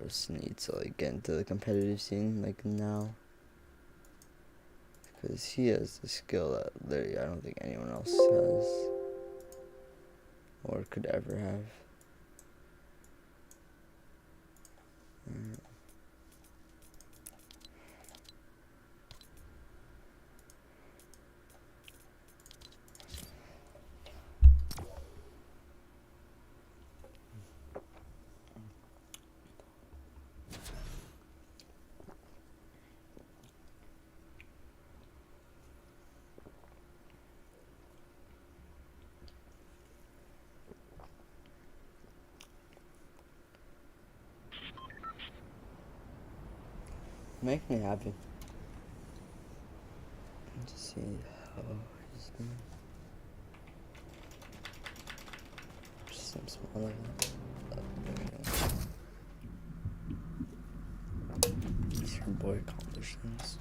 just need to like get into the competitive scene like now, because he has the skill that literally I don't think anyone else has or could ever have. Make me happy. Just see how he's doing. Just some small level. These are boy accomplishments.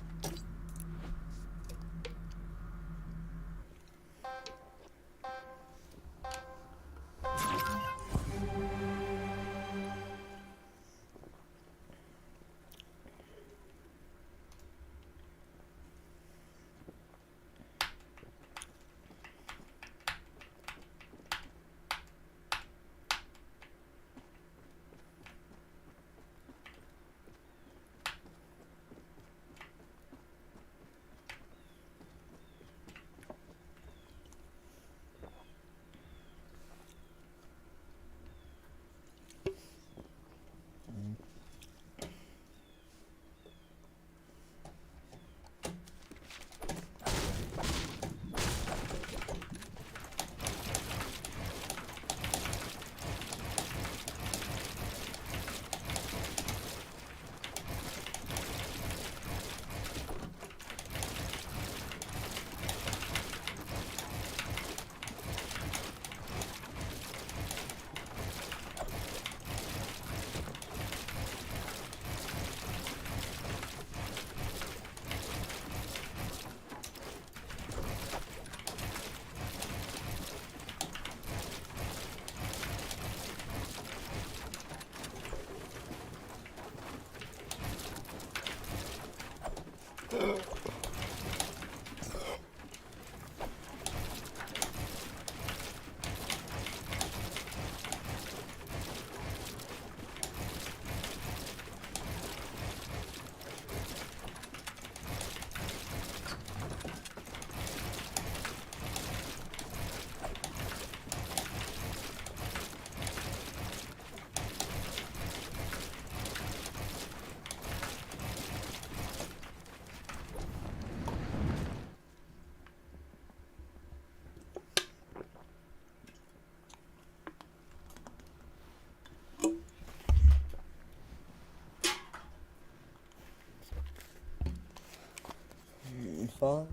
Fall.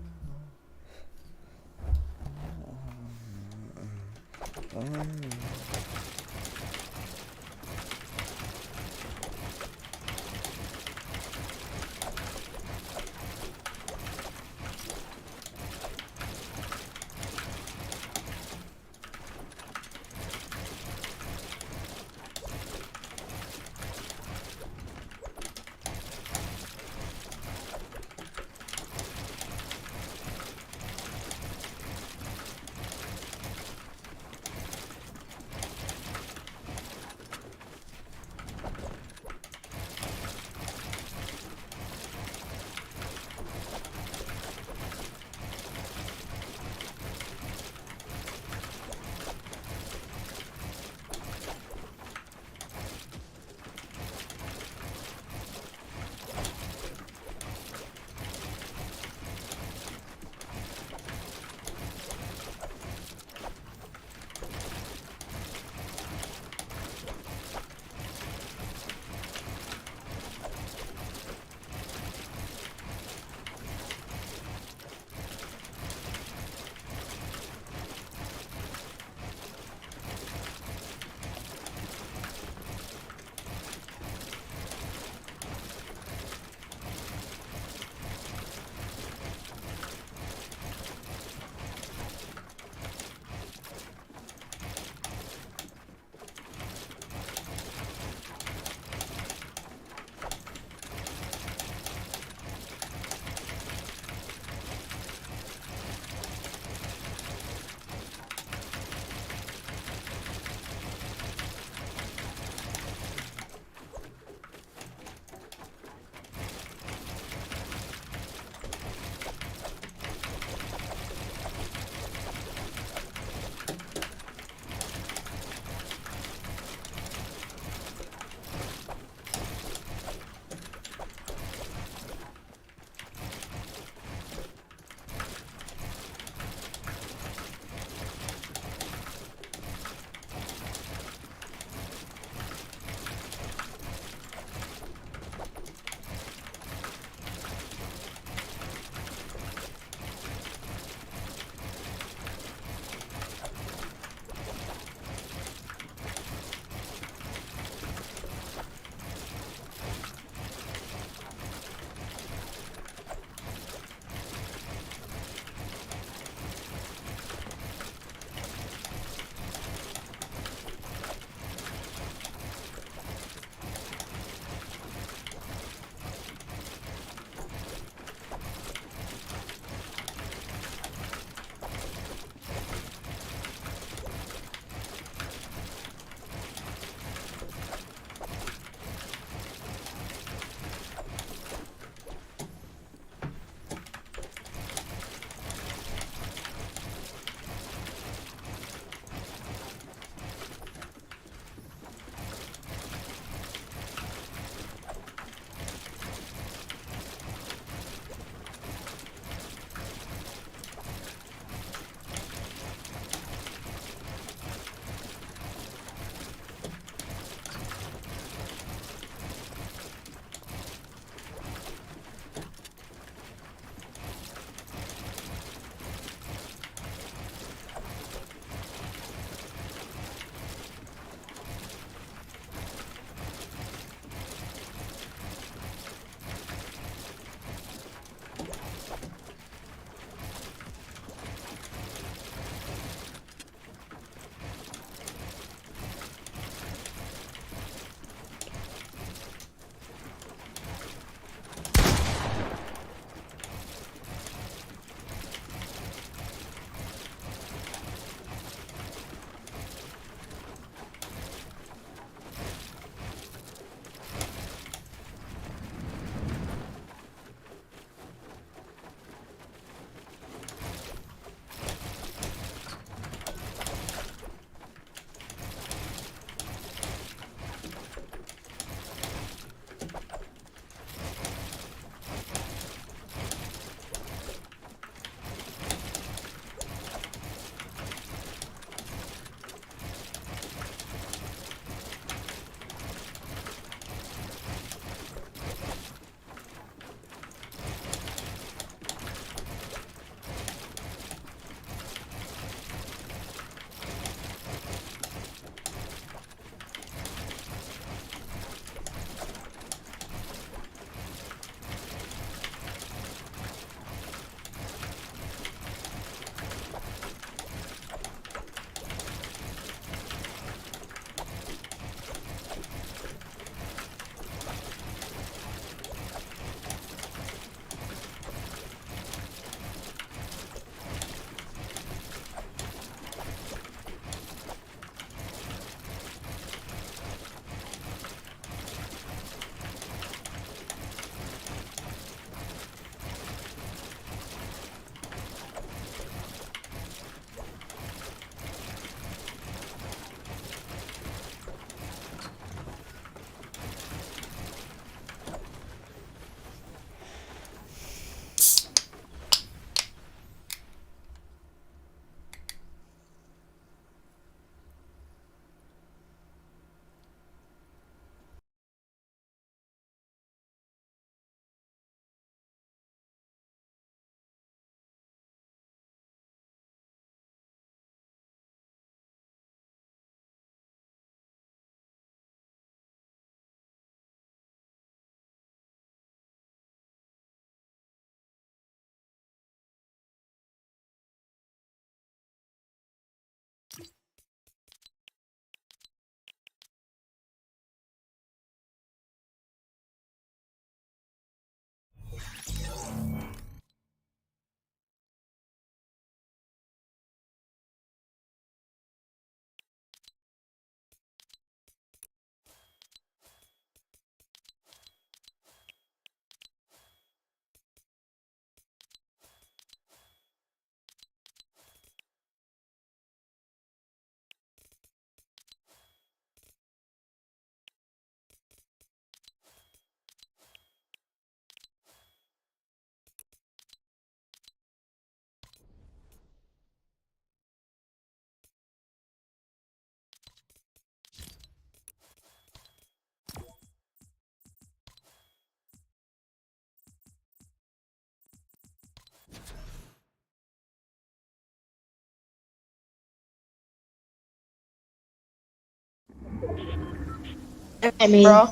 I mean, Bro,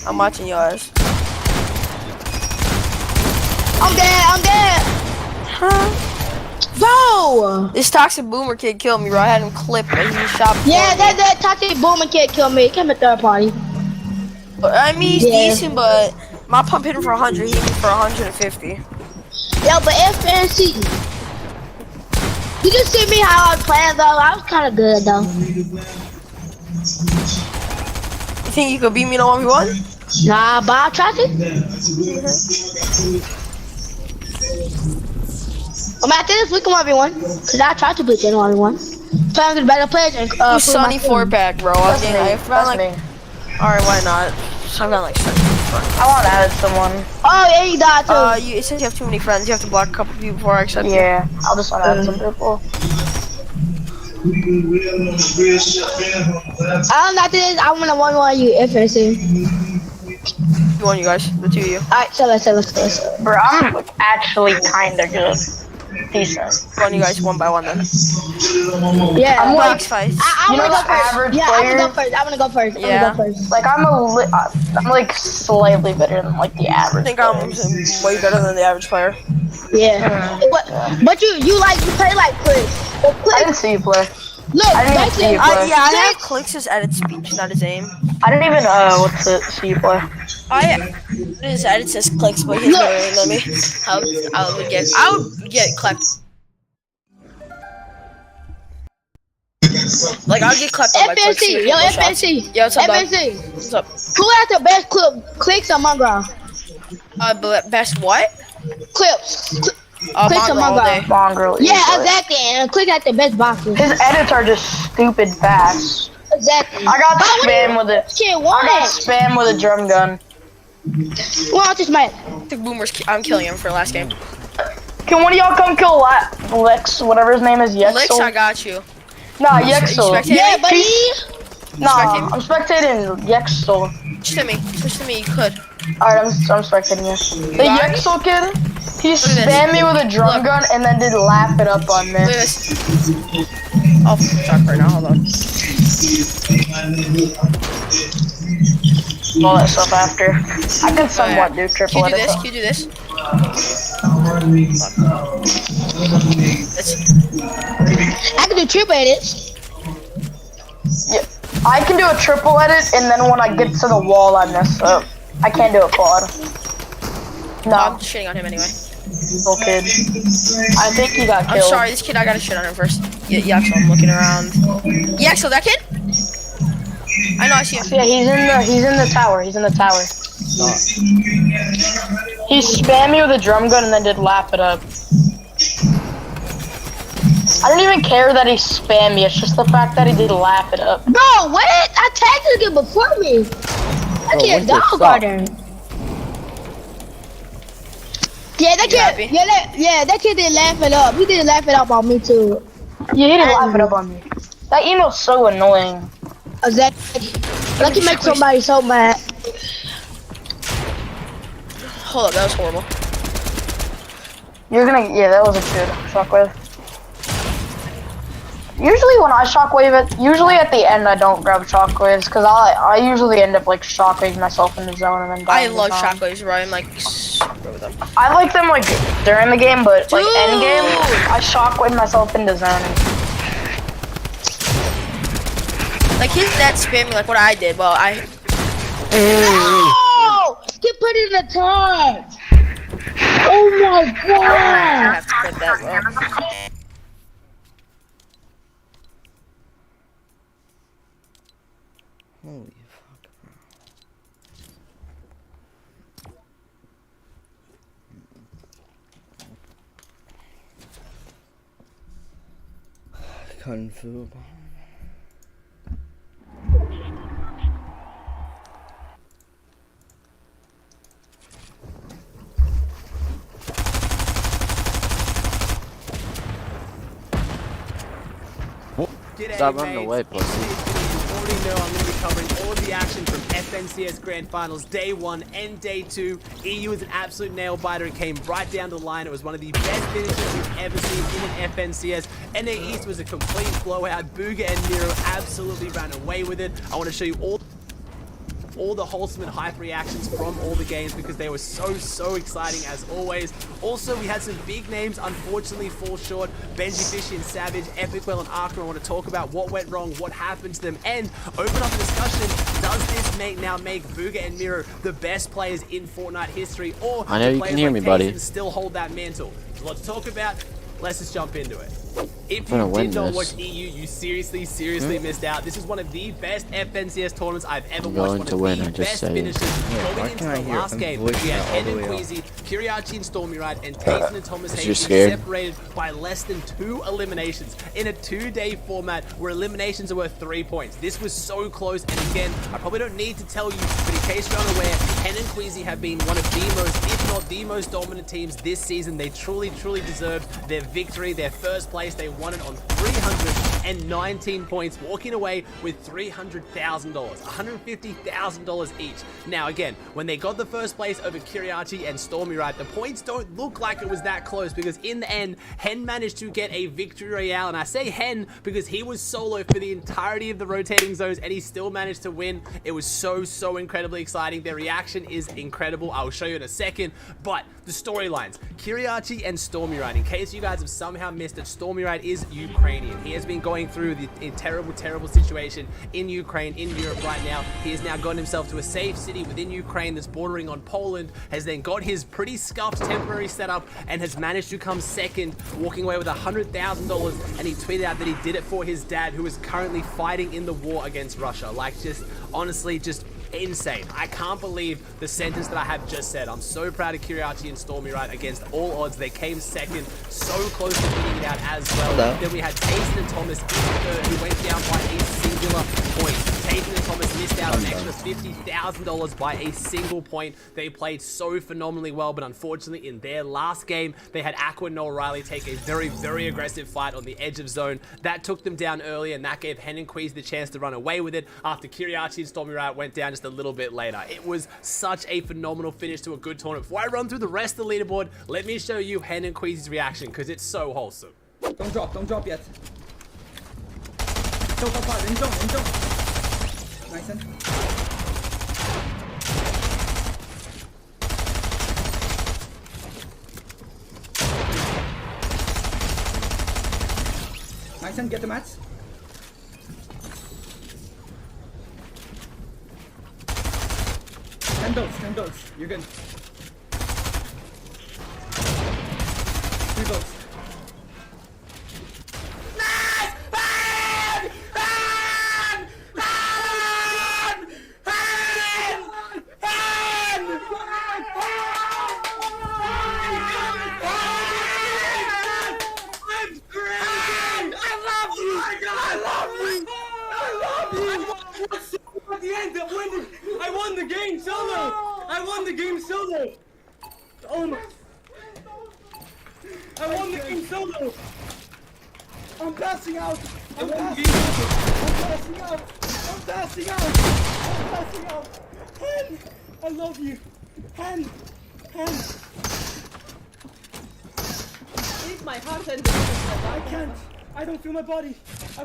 I'm watching yours. I'm dead. Huh? Go! This toxic boomer kid killed me, bro. I had him clipped, but he just shot before Yeah, me. that toxic boomer kid killed me. Came a third party. I mean, he's Yeah. decent, but my pump hit him for 100. He hit me for 150. Yo, but FNC. You just see me how I was playing though. I was kind of good though. You think you could beat me in a 1v1? Nah, but I tried to. I'm after this, we can 1v1. Cause I tried to beat in 1v1. Playing with the better players and You Sunny 4-pack, bro. I'm getting, I found like. Alright, why not? I've got like 7 friends. I want to add someone. Oh, yeah, you died too. It says you have too many friends. You have to block a couple people before I accept you. Yeah, I'll just want to add some people. I'm not this. I want to 1v1 you, FNC. You want you guys, the two of you. Alright, so let's. Bro, I'm like, actually kinda good. Decent. You want you guys 1 by 1 then. Yeah. I'm like, Box fights. I you know wanna the go first. average Yeah, player? I'm gonna go first. Yeah. like I'm like slightly better than like the I average. think I'm way better than the average player. Yeah. But you play like Chris. But I Chris, didn't see you play. look, I didn't even see you play. Yeah, I have clicks as edit speech, not his aim. I didn't even what's it see you play. His edit says clicks, but he's better aim than me. I would get clapped. Like I'll get clapped on my clicks. FNC, yo, FNC. Yo, what's up, dog? FNC. What's up? Who has the best clicks on Mongrel? Best what? Clips. Clicks on Mongrel all day. Mongrel. Yeah, easily. exactly. And Click has the best boxes. His edits are just stupid fast. Exactly. I got spam with it. Kid, I got what? spam with a drum gun. Watch this man. The boomers. I'm killing him for last game. Can one of y'all come kill Lex, whatever his name is, Yexel? Lex, I got you. Nah, You Yexel. spectating Yeah, me? buddy. Nah, I'm spectating Yexel. Switch to me. You could. Alright, I'm spectating you. The got me? Yexel kid, he Look at this. spammed me with a drum Look. gun and then did laugh it up on me. Look at this. I'll talk right now. Hold on. All that stuff after. I can somewhat do triple Can you do edits. this? Can you do this? I can do triple edits. Yeah, I can do a triple edit and then when I get to the wall I mess up. I can't do a quad. I'm No, shitting on him anyway. little kid. I think he got I'm killed. sorry, this kid. I gotta shit on him first. Yeah, so I'm looking around. Yeah, so that kid. I know. I see him. Yeah, he's in the tower. He's in the tower. He spammed me with a drum gun and then did laugh it up. I don't even care that he spammed me. It's just the fact that he did laugh it up. Bro, what? I tagged this kid before me. That Bro, kid when's dog this garden. Yeah, that You happy? kid. That kid did laugh it up. He did laugh it up on me too. Yeah, he did laugh it up on me. That emote's so annoying. Exactly. Like you make somebody so mad. Hold up, that was horrible. You're gonna, yeah, that was a good shockwave. Usually when I shockwave usually at the end I don't grab shockwaves because I usually end up like shockwaving myself in the zone and then I dying love the time. shockwaves, bro. I'm like super with them. I like them like during the game, but like Dude! end game, I shockwave myself into zone. Like his net spamming like what I did. Well, I. Oh! Get put in the tag. Oh my I god. have to quit that, bro. Holy fuck, bro. Kung Fu. Stop running away, pussy. already know, I'm going to be covering all of the action from FNCS Grand Finals Day 1 and Day 2. EU was an absolute nail-biter. It came right down the line. It was one of the best finishes we've ever seen in an FNCS. NA East was a complete blowout. Booga and Miro absolutely ran away with it. I want to show you all the wholesome and hype reactions from all the games because they were so exciting as always. Also, we had some big names unfortunately fall short. Benji Fishy and Savage, Epicwell and Arkham. I want to talk about what went wrong, what happened to them, and open up a discussion. Does this now make Booga and Miro the best players in Fortnite history, or I know do you players can hear like me, buddy. Tayson still hold that mantle? There's a lot to talk about. Let's just jump into it. If I'm gonna you win did not this. watch EU, you seriously missed out. This is one of the best FNCS tournaments I've ever I'm watched. going One to of win, the I just best say it. finishes why going into can't I the hear last him game. voice We had now all Ed the and way up? Queasy, Kiriachi and Stormy Ride, and Tayson and Thomas you're Hayes scared? separated by less than 2 eliminations in a 2-day format where eliminations are worth 3 points. This was so close, and again, I probably don't need to tell you, but in case you're unaware, Hen and Queasy have been one of the most, if not the most dominant teams this season. They truly deserved their victory, their first place. They won it on 319 points, walking away with $300,000, $150,000 each. Now again, when they got the first place over Kiriachi and Stormy Ride, the points don't look like it was that close because in the end, Hen managed to get a victory royale, and I say Hen because he was solo for the entirety of the rotating zones and he still managed to win. It was so incredibly exciting. Their reaction is incredible. I'll show you in a second, but the storylines, Kiriachi and Stormy Ride. In case you guys have somehow missed it, Stormy Ride is Ukrainian. He has been going through a terrible situation in Ukraine, in Europe right now. He has now gotten himself to a safe city within Ukraine that's bordering on Poland, has then got his pretty scuffed temporary setup and has managed to come second, walking away with $100,000, and he tweeted out that he did it for his dad, who is currently fighting in the war against Russia. Like, just honestly, just insane. I can't believe the sentence that I have just said. I'm so proud of Kiriachi and Stormy Ride. Against all odds, they came second, so close to winning it out as well. Hello. Then we had Tayson and Thomas in third, who went down by a singular point. Tayson and Thomas missed out on an extra $50,000 by a single point. They played so phenomenally well, but unfortunately in their last game, they had Aqua and Noel Riley take a very aggressive fight on the edge of zone. That took them down early, and that gave Hen and Queez the chance to run away with it after Kiriachi and Stormy Ride went down just a little bit later. It was such a phenomenal finish to a good tournament. Before I run through the rest of the leaderboard, let me show you Hen and Queezy's reaction because it's so wholesome. Don't drop yet. Don't in zone. Nice one. Nice one, get the match. Ten Dous. You're good. 3 Dous. At the end, I won the game solo! I won the game solo! Oh my... I won the game solo! I'm passing out! I'm passing out! Hen! I love you! Hen! Leave my heart and I can't! I don't feel my body! I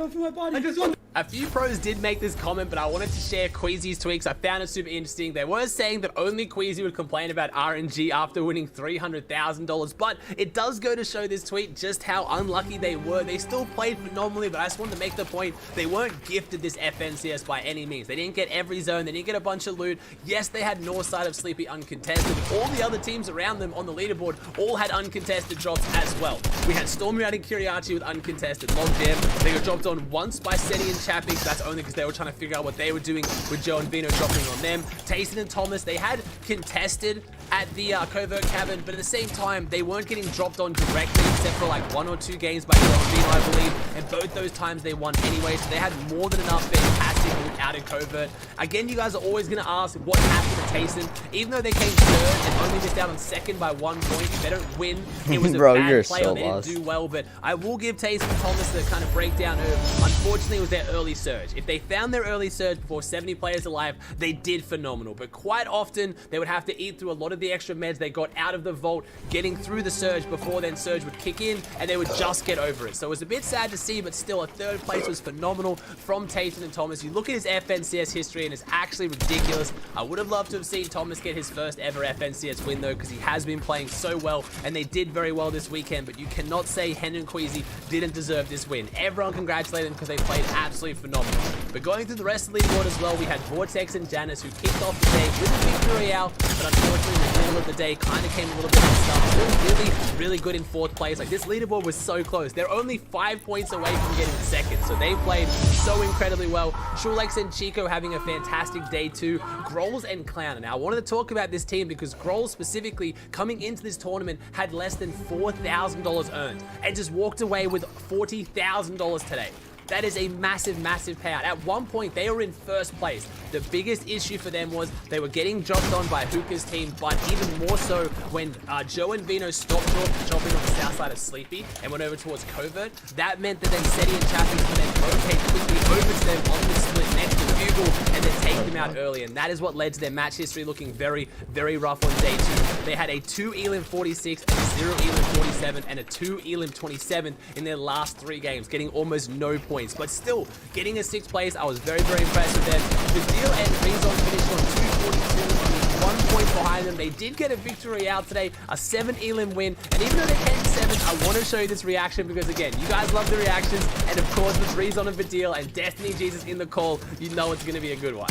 just want... A few pros did make this comment, but I wanted to share Queasy's tweaks. I found it super interesting. They were saying that only Queasy would complain about RNG after winning $300,000, but it does go to show this tweet just how unlucky they were. They still played phenomenally, but I just wanted to make the point they weren't gifted this FNCS by any means. They didn't get every zone. They didn't get a bunch of loot. Yes, they had north side of Sleepy uncontested. All the other teams around them on the leaderboard all had uncontested drops as well. We had Stormy Ride and Kiriachi with uncontested logjam. They got dropped on once by Seti and Chappie. That's only because they were trying to figure out what they were doing with Joe and Vino dropping on them. Tayson and Thomas, they had contested at the covert cabin, but at the same time, they weren't getting dropped on directly, except for like 1 or 2 games by Vino, I believe, and both those times they won anyway, so they had more than enough fantastic look out in covert. Again, you guys are always going to ask what happened to Tayson. Even though they came third and only missed out on second by 1 point, if they don't win, it was a Bro, bad you're play, so or they didn't lost. do well, but I will give Tayson and Thomas the kind of breakdown of, unfortunately, it was their early surge. If they found their early surge before 70 players alive, they did phenomenal, but quite often, they would have to eat through a lot of the extra meds they got out of the vault, getting through the surge before then surge would kick in, and they would just get over it. So it was a bit sad to see, but still, a 3rd place was phenomenal from Tayson and Thomas. You look at his FNCS history, and it's actually ridiculous. I would have loved to have seen Thomas get his first ever FNCS win, though, because he has been playing so well, and they did very well this weekend, but you cannot say Hen and Queasy didn't deserve this win. Everyone congratulated them because they played absolutely phenomenal. But going through the rest of the leaderboard as well, we had Vortex and Janice, who kicked off the day with a victory royale, but unfortunately, in the middle of the day, kind of came a little bit unstuck. Still really good in 4th place. Like, this leaderboard was so close. They're only 5 points away from getting 2nd, so they played so incredibly well. Shulex and Chico having a fantastic day too. Grolls and Clown. Now, I wanted to talk about this team because Grolls specifically, coming into this tournament, had less than $4,000 earned and just walked away with $40,000 today. That is a massive, massive payout. At one point, they were in 1st place. The biggest issue for them was they were getting dropped on by Hookah's team, but even more so when Joe and Vino stopped dropping on the south side of Sleepy and went over towards Covert. That meant that then Seti and Chappie could then rotate quickly over to them on the split next to Bugle and then take them out early. And that is what led to their match history looking very, very rough on day 2. They had a 2 Elim 46, a 0 Elim 47, and a 2 Elim 27 in their last 3 games, getting almost no points. But still, getting a 6th place, I was very, very impressed with them. The deal and Ringzone finished on 242, only 1 point behind them. They did get a victory out today, a 7 Elim win, and even though they came 7th, I want to show you this reaction because, again, you guys love the reactions, and of course, with Rizon and Vidil and Destiny Jesus in the call, you know it's going to be a good one.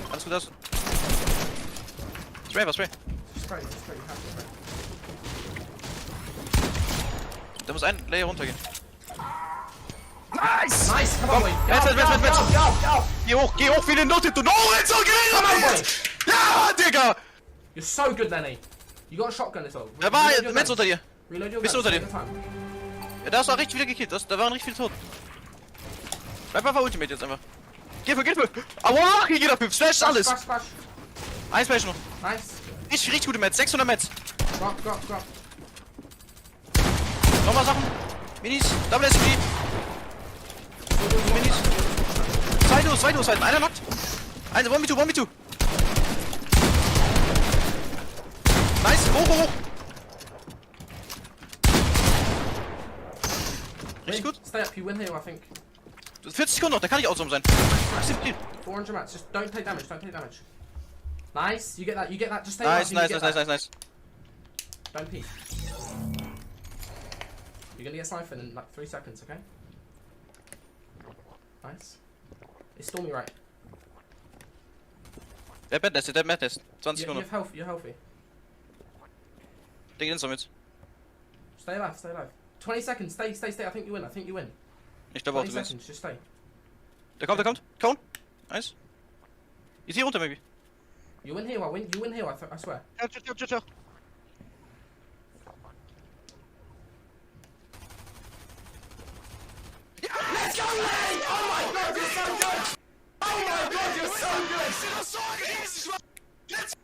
Alles gut, das. Spray. Da muss ein Layer runtergehen. Nice! Nice! Come on, boy. Geh hoch wie eine Note, du. No, it's okay! Ja, Digga! You're so good, Lenny. You got a shotgun as well. Da war ein Metz unter dir. Reload your Bist guns. du unter dir? Ja, da hast du auch richtig wieder gekillt. Da waren richtig viele tot. Bleib einfach Ultimate jetzt einfach. Geh für. Aua, hier geht er 5. Slash alles. Splash. 1 Splash noch. Nice. Richtig gute Metz. 600 Metz. Drop. Nochmal Sachen. Minis. Double SMG. Minis. 2 Dous halten. Einer knockt. 1v2. Nice. Hoch. Richtig gut. Stay up, you win here, I think. 40 Sekunden noch, da kann ich outsome sein. 400 mats, just don't take damage. Nice, you get that, just stay Nice. alive. Don't peek. You're gonna get sniped in like 3 seconds, okay? Nice. It's Stormy right. Der Madness. 20 Sekunden. You're healthy. Der geht ins Summit. Stay alive. 20 seconds, stay. I think you win. Ich glaube auch, 20 du willst. seconds, just stay. Der kommt. Cone. Nice. Ist hier runter, maybe. You win here, I swear. Ciao. Let's go, Lee! Oh my god, you're so good! Oh my god, you're so good! Let's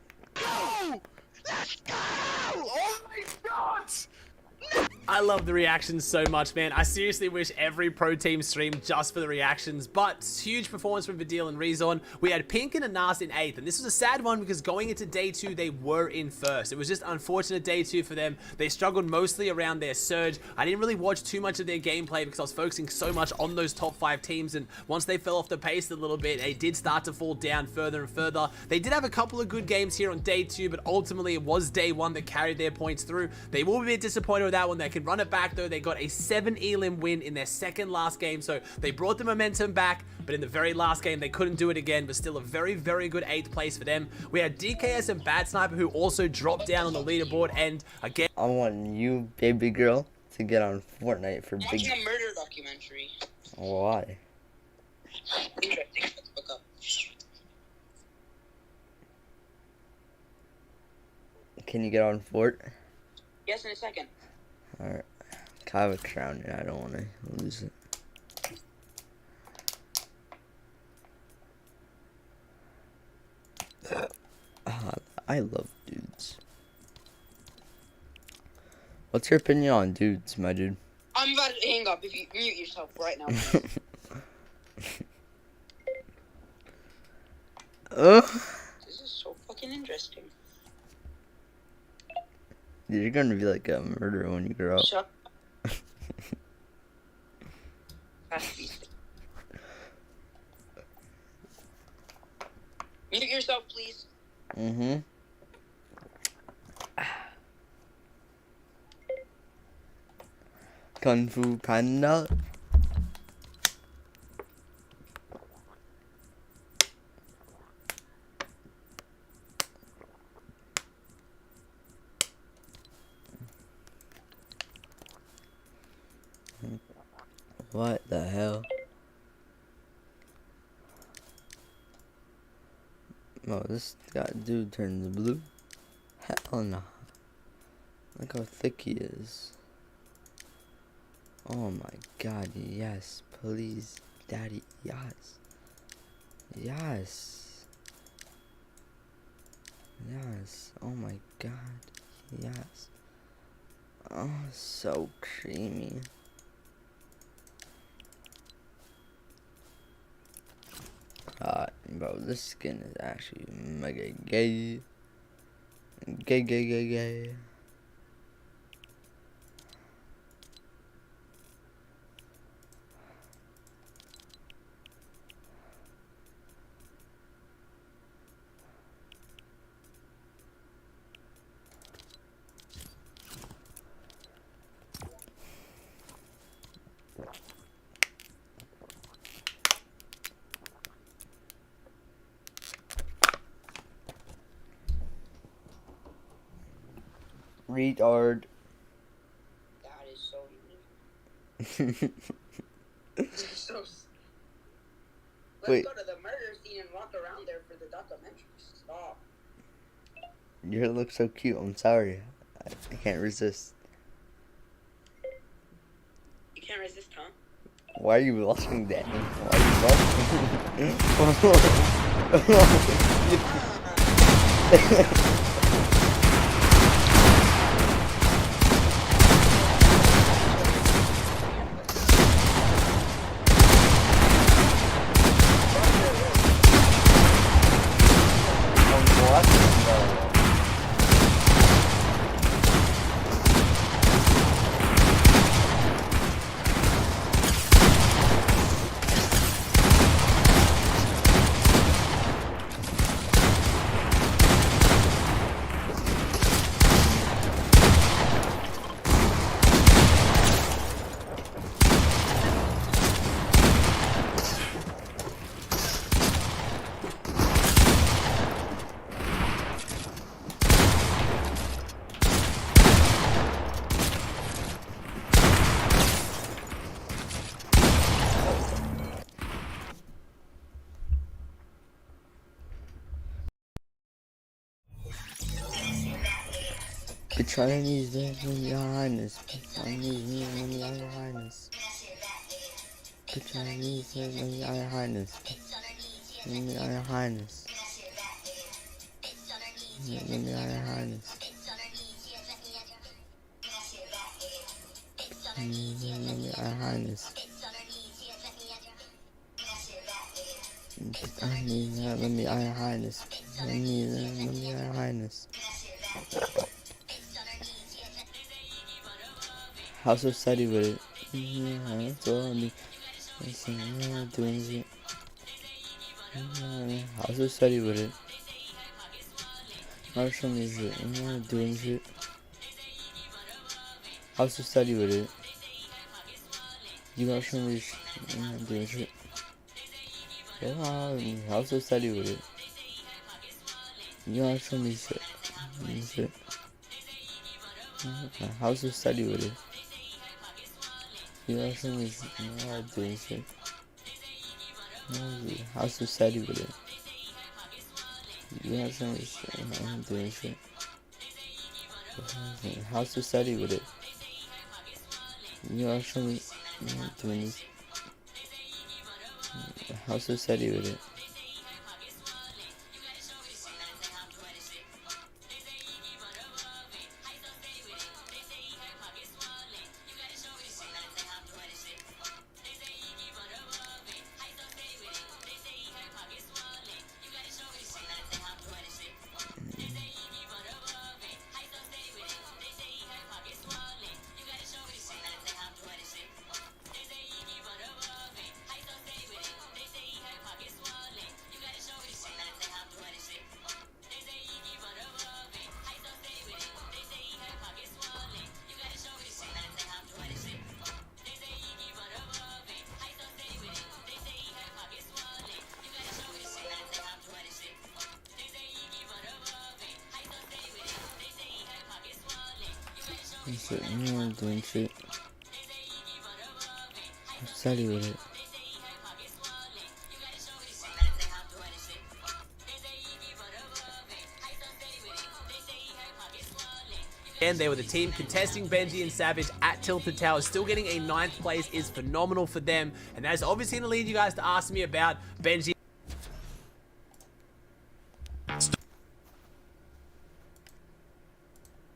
go! Oh my god! I love the reactions so much, man. I seriously wish every pro team streamed just for the reactions, but huge performance from Vidil and Rezon. We had Pink and Anas in 8th, and this was a sad one because going into day 2, they were in 1st. It was just unfortunate day 2 for them. They struggled mostly around their surge. I didn't really watch too much of their gameplay because I was focusing so much on those top 5 teams, and once they fell off the pace a little bit, they did start to fall down further and further. They did have a couple of good games here on day 2, but ultimately it was day 1 that carried their points through. They will be a bit disappointed with that one. They can run it back though. They got a 7 Elim win in their second last game, so they brought the momentum back, but in the very last game they couldn't do it again, but still a very, very good 8th place for them. We had DKS and Bad Sniper who also dropped down on the leaderboard, and again, I want you, baby girl, to get on Fortnite for big. Watching a murder documentary. Why? Interesting. Let's look up. Can you get on Fort? Yes, in a second. Alright. I have a crown and I don't want to lose it. I love dudes. What's your opinion on dudes, my dude? I'm about to hang up if you mute yourself right now. This is so fucking interesting. Dude, you're gonna be like a murderer when you grow up. Shut Mute yourself, please. Mm-hmm. Kung Fu Panda. What the hell? Oh, this dude turns blue? Hell no. Look how thick he is. Oh my god, yes. Please, daddy, yes. Yes. Yes. Oh my god, yes. Oh, so creamy. Bro, this skin is actually mega gay. Gay. Retard. That is so unique. So. Let's Wait. go to the murder scene and walk around there for the documentary. Stop. Your hair looks so cute. I'm sorry. I can't resist. You can't resist, huh? Why are you blushing, Danny? Why are you blushing? The Chinese in your highness. The Chinese in your highness. The Chinese in your highness. In your highness. In your highness. In your highness. I need let me Your Highness. I need let me Your Highness. House of Study with it. Yeah, that's all I mean. Doing shit. House of Study with it. House of music. Doing shit. House of Study with it. You got some music. Doing shit. Yeah, House of Study with it. You got some music. Doing shit. House of Study with it. You got some music. Doing shit. House of Study with it. You got some music. Doing shit. How to study with it? You actually doing this. How to study with it? I'm doing shit. Study with it. And they were the team contesting Benji and Savage at Tilted Towers. Still getting a 9th place is phenomenal for them. And that's obviously going to lead you guys to ask me about Benji.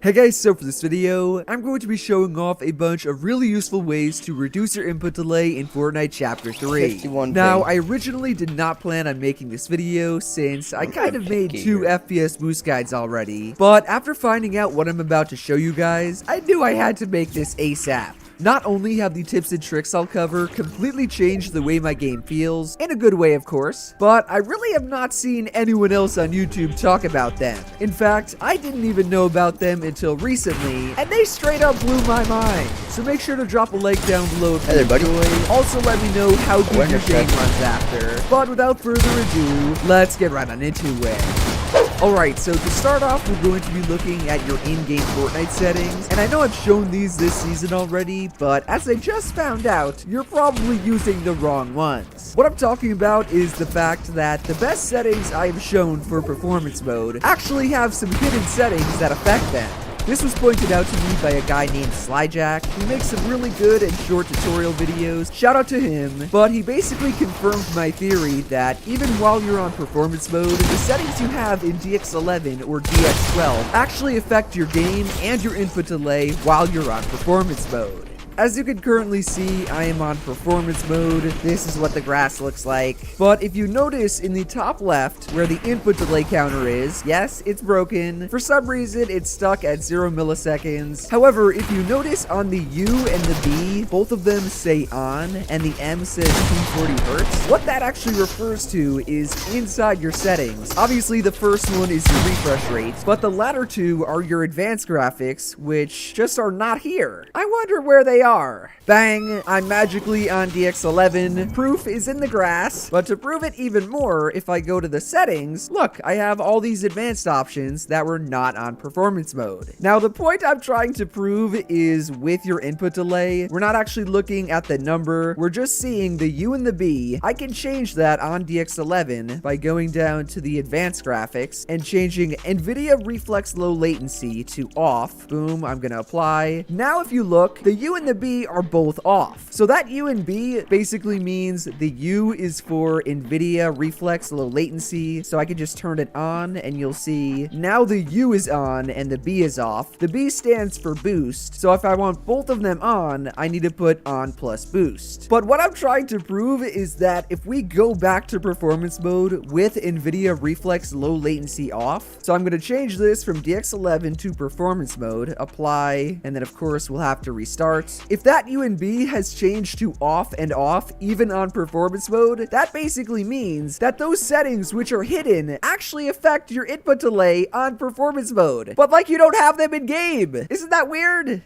Hey guys, so for this video, I'm going to be showing off a bunch of really useful ways to reduce your input delay in Fortnite Chapter 3. Now, I originally did not plan on making this video since I kind of made 2 FPS boost guides already, but after finding out what I'm about to show you guys, I knew I had to make this ASAP. Not only have the tips and tricks I'll cover completely changed the way my game feels, in a good way of course, but I really have not seen anyone else on YouTube talk about them. In fact, I didn't even know about them until recently, and they straight up blew my mind. So make sure to drop a like down below if you enjoy. Also let me know how good your game runs after. But without further ado, let's get right on into it. Alright, so to start off, we're going to be looking at your in-game Fortnite settings, and I know I've shown these this season already, but as I just found out, you're probably using the wrong ones. What I'm talking about is the fact that the best settings I've shown for performance mode actually have some hidden settings that affect them. This was pointed out to me by a guy named Slyjack, who makes some really good and short tutorial videos. Shout out to him. But he basically confirmed my theory that even while you're on performance mode, the settings you have in DX11 or DX12 actually affect your game and your input delay while you're on performance mode. As you can currently see, I am on performance mode. This is what the grass looks like. But if you notice in the top left where the input delay counter is, yes, it's broken. For some reason, it's stuck at 0 milliseconds. However, if you notice on the U and the B, both of them say on, and the M says 240 Hz, what that actually refers to is inside your settings. Obviously, the first one is your refresh rate, but the latter two are your advanced graphics, which just are not here. I wonder where they are. Bang! I'm magically on DX11. Proof is in the grass, but to prove it even more, if I go to the settings, look, I have all these advanced options that were not on performance mode. Now, the point I'm trying to prove is with your input delay, we're not actually looking at the number, we're just seeing the U and the B. I can change that on DX11 by going down to the advanced graphics and changing NVIDIA Reflex Low Latency to off. Boom, I'm gonna apply. Now, if you look, the U and the B are both off. So that U and B basically means the U is for NVIDIA Reflex Low Latency, so I can just turn it on and you'll see now the U is on and the B is off. The B stands for boost, so if I want both of them on, I need to put on plus boost. But what I'm trying to prove is that if we go back to performance mode with NVIDIA Reflex Low Latency off, so I'm going to change this from DX11 to performance mode, apply, and then of course we'll have to restart. If that U and B has changed to off and off, even on performance mode, that basically means that those settings which are hidden actually affect your input delay on performance mode. But like you don't have them in game. Isn't that weird?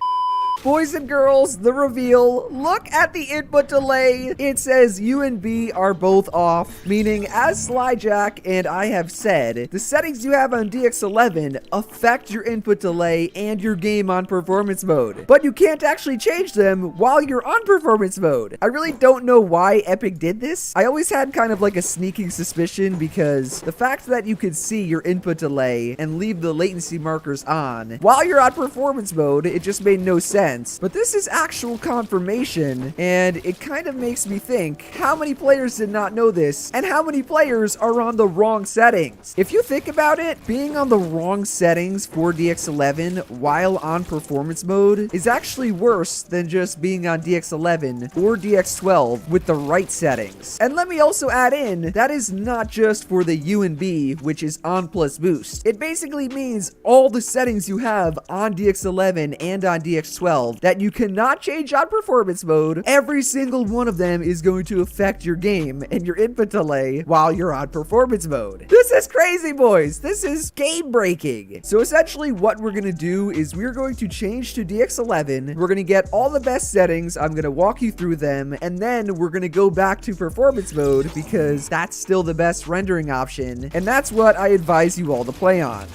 Boys and girls, the reveal. Look at the input delay. It says U and B are both off, meaning as Slyjack and I have said, the settings you have on DX11 affect your input delay and your game on performance mode. But you can't actually change them while you're on performance mode. I really don't know why Epic did this. I always had kind of like a sneaking suspicion because the fact that you could see your input delay and leave the latency markers on while you're on performance mode, it just made no sense. But this is actual confirmation, and it kind of makes me think, how many players did not know this, and how many players are on the wrong settings? If you think about it, being on the wrong settings for DX11 while on performance mode is actually worse than just being on DX11 or DX12 with the right settings. And let me also add in, that is not just for the U and B, which is on plus boost. It basically means all the settings you have on DX11 and on DX12 that you cannot change on performance mode, every single one of them is going to affect your game and your input delay while you're on performance mode. This is crazy, boys. This is game breaking. So essentially what we're going to do is we're going to change to DX11. We're going to get all the best settings. I'm going to walk you through them, and then we're going to go back to performance mode because that's still the best rendering option, and that's what I advise you all to play on.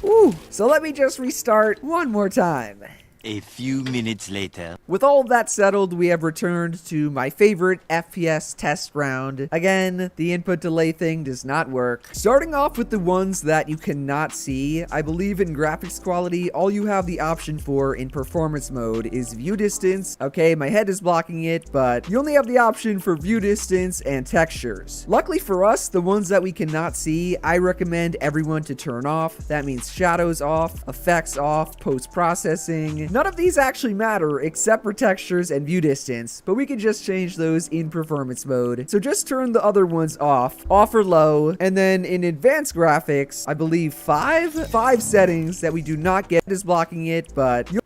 Ooh, so let me just restart one more time. A few minutes later. With all of that settled, we have returned to my favorite FPS test round. Again, the input delay thing does not work. Starting off with the ones that you cannot see, I believe in graphics quality, all you have the option for in performance mode is view distance. Okay, my head is blocking it, but you only have the option for view distance and textures. Luckily for us, the ones that we cannot see, I recommend everyone to turn off. That means shadows off, effects off, post-processing. None of these actually matter except for textures and view distance, but we can just change those in performance mode. So just turn the other ones off or low, and then in advanced graphics, I believe five settings that we do not get is blocking it, but you'll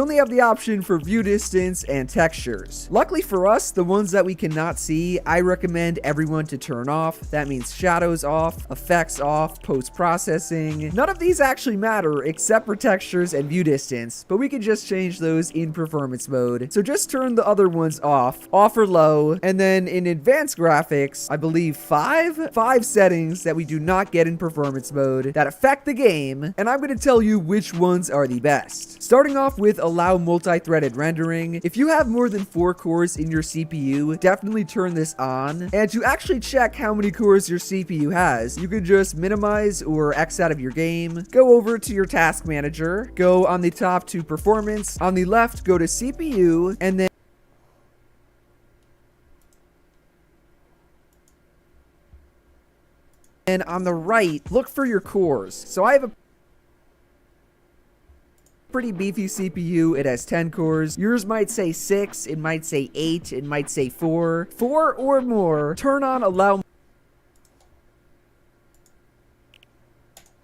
only have the option for view distance and textures. Luckily for us, the ones that we cannot see, I recommend everyone to turn off. That means shadows off, effects off, post-processing. None of these actually matter except for textures and view distance, but we can just change those in performance mode. So just turn the other ones off or low, and then in advanced graphics, I believe five settings that we do not get in performance mode that affect the game, and I'm going to tell you which ones are the best. Starting off with allow multi-threaded rendering. If you have more than 4 cores in your CPU, definitely turn this on. And to actually check how many cores your CPU has, you can just minimize or X out of your game, go over to your task manager, go on the top to performance, on the left go to CPU, and then on the right, look for your cores. So I have a pretty beefy CPU. It has 10 cores. Yours might say 6, it might say 8, it might say 4. 4 or more. Turn on allow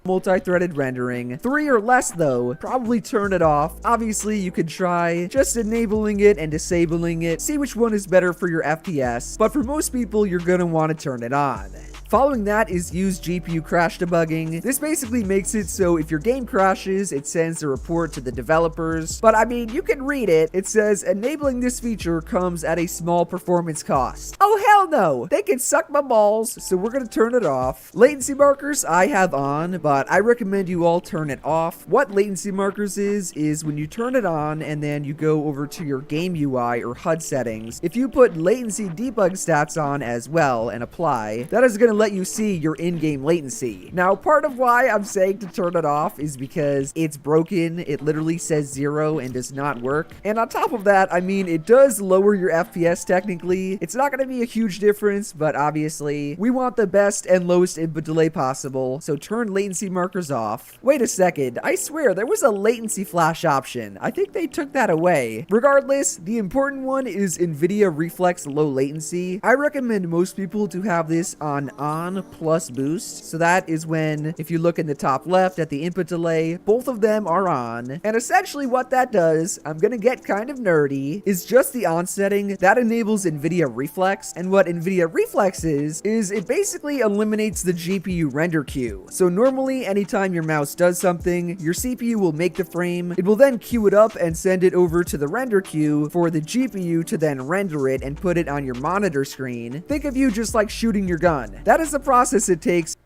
multi-threaded rendering. 3 or less though, probably turn it off. Obviously you could try just enabling it and disabling it, see which one is better for your FPS, but for most people you're gonna want to turn it on. Following that is use GPU Crash Debugging. This basically makes it so if your game crashes, it sends a report to the developers. But I mean, you can read it. It says, enabling this feature comes at a small performance cost. Oh, hell no. They can suck my balls, so we're going to turn it off. Latency markers I have on, but I recommend you all turn it off. What latency markers is when you turn it on and then you go over to your game UI or HUD settings. If you put latency debug stats on as well and apply, that is going to let you see your in-game latency. Now, part of why I'm saying to turn it off is because it's broken. It literally says 0 and does not work. And on top of that, I mean, it does lower your FPS technically. It's not going to be a huge difference, but obviously we want the best and lowest input delay possible, so turn latency markers off. Wait a second, I swear there was a latency flash option. I think they took that away. Regardless, the important one is NVIDIA Reflex Low Latency. I recommend most people to have this on on plus boost. So that is when, if you look in the top left at the input delay, both of them are on. And essentially what that does, I'm gonna get kind of nerdy, is just the on setting that enables NVIDIA Reflex. And what NVIDIA Reflex is it basically eliminates the GPU render queue. So normally anytime your mouse does something, your CPU will make the frame, it will then queue it up and send it over to the render queue for the GPU to then render it and put it on your monitor screen. Think of you just like shooting your gun. That is the process it takes.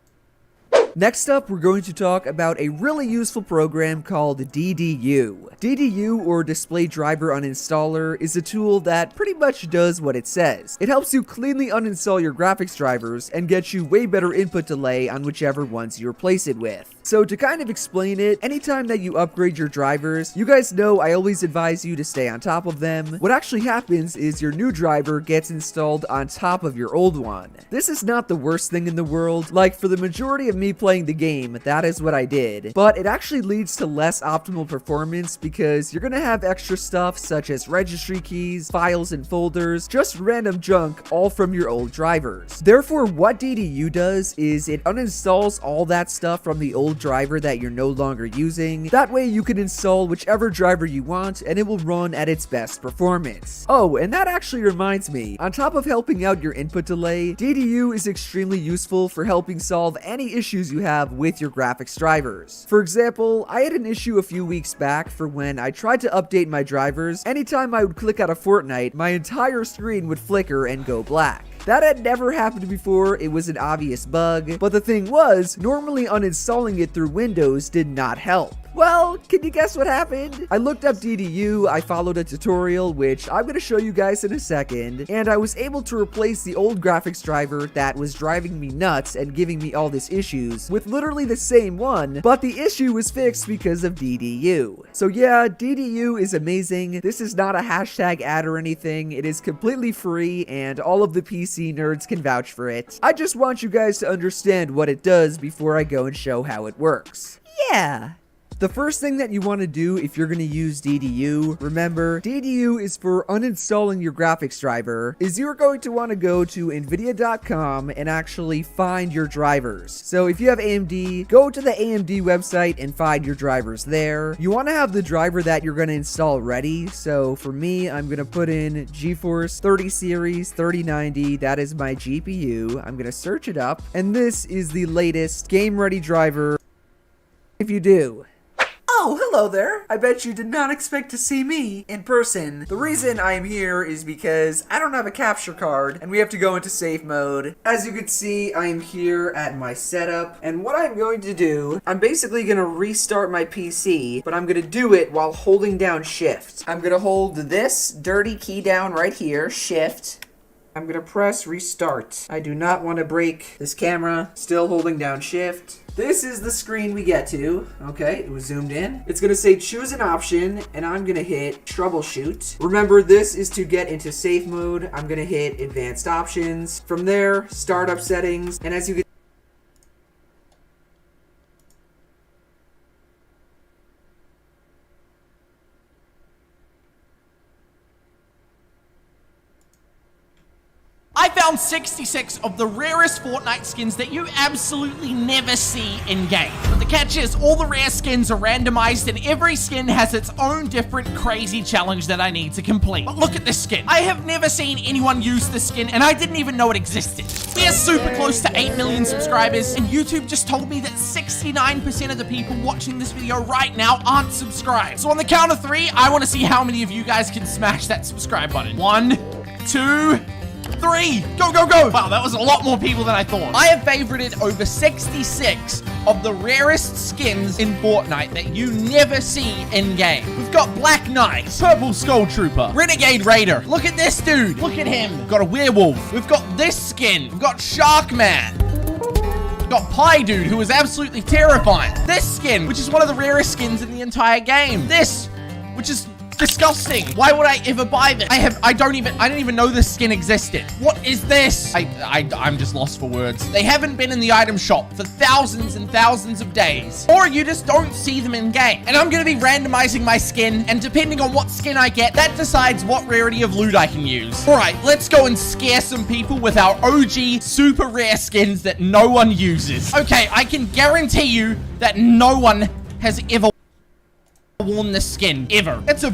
Next up, we're going to talk about a really useful program called DDU. DDU, or Display Driver Uninstaller, is a tool that pretty much does what it says. It helps you cleanly uninstall your graphics drivers and gets you way better input delay on whichever ones you replace it with. So to kind of explain it, anytime that you upgrade your drivers, you guys know I always advise you to stay on top of them. What actually happens is your new driver gets installed on top of your old one. This is not the worst thing in the world. Like, for the majority of me playing the game, that is what I did. But it actually leads to less optimal performance because you're gonna have extra stuff such as registry keys, files and folders, just random junk all from your old drivers. Therefore, what DDU does is it uninstalls all that stuff from the old driver that you're no longer using. That way you can install whichever driver you want and it will run at its best performance. Oh, and that actually reminds me, on top of helping out your input delay, DDU is extremely useful for helping solve any issues you have with your graphics drivers. For example, I had an issue a few weeks back for when I tried to update my drivers. Anytime I would click out of Fortnite, my entire screen would flicker and go black. That had never happened before, it was an obvious bug, but the thing was, normally uninstalling it through Windows did not help. Well, can you guess what happened? I looked up DDU, I followed a tutorial, which I'm going to show you guys in a second, and I was able to replace the old graphics driver that was driving me nuts and giving me all these issues with literally the same one, but the issue was fixed because of DDU. So yeah, DDU is amazing. This is not a hashtag ad or anything. It is completely free, and all of the PC nerds can vouch for it. I just want you guys to understand what it does before I go and show how it works. Yeah. The first thing that you want to do if you're going to use DDU, remember, DDU is for uninstalling your graphics driver, is you're going to want to go to nvidia.com and actually find your drivers. So if you have AMD, go to the AMD website and find your drivers there. You want to have the driver that you're going to install ready. So for me, I'm going to put in GeForce 30 Series 3090. That is my GPU. I'm going to search it up, and this is the latest game-ready driver. If you do. Oh, hello there. I bet you did not expect to see me in person. The reason I am here is because I don't have a capture card and we have to go into safe mode. As you can see, I am here at my setup, and what I'm going to do, I'm basically going to restart my PC, but I'm going to do it while holding down Shift. I'm going to hold this dirty key down right here, Shift. I'm going to press restart. I do not want to break this camera. Still holding down Shift. This is the screen we get to. Okay, it was zoomed in. It's going to say choose an option, and I'm going to hit troubleshoot. Remember, this is to get into safe mode. I'm going to hit advanced options. From there, startup settings, and as you can I found 66 of the rarest Fortnite skins that you absolutely never see in-game. But the catch is, all the rare skins are randomized and every skin has its own different crazy challenge that I need to complete. But look at this skin. I have never seen anyone use this skin and I didn't even know it existed. We are super close to 8 million subscribers, and YouTube just told me that 69% of the people watching this video right now aren't subscribed. So on the count of 3, I want to see how many of you guys can smash that subscribe button. 1, 2, 3. Go, go, go. Wow, that was a lot more people than I thought. I have favorited over 66 of the rarest skins in Fortnite that you never see in-game. We've got Black Knight, Purple Skull Trooper, Renegade Raider. Look at this dude. Look at him. We've got a werewolf. We've got this skin. We've got Sharkman. We've got Pie Dude, who is absolutely terrifying. This skin, which is one of the rarest skins in the entire game. This, which is disgusting. Why would I ever buy this? I didn't even know this skin existed. What is this? I'm just lost for words. They haven't been in the item shop for thousands and thousands of days. Or you just don't see them in game. And I'm gonna be randomizing my skin, and depending on what skin I get, that decides what rarity of loot I can use. All right, let's go and scare some people with our OG super rare skins that no one uses. Okay, I can guarantee you that no one has ever worn this skin, ever. It's a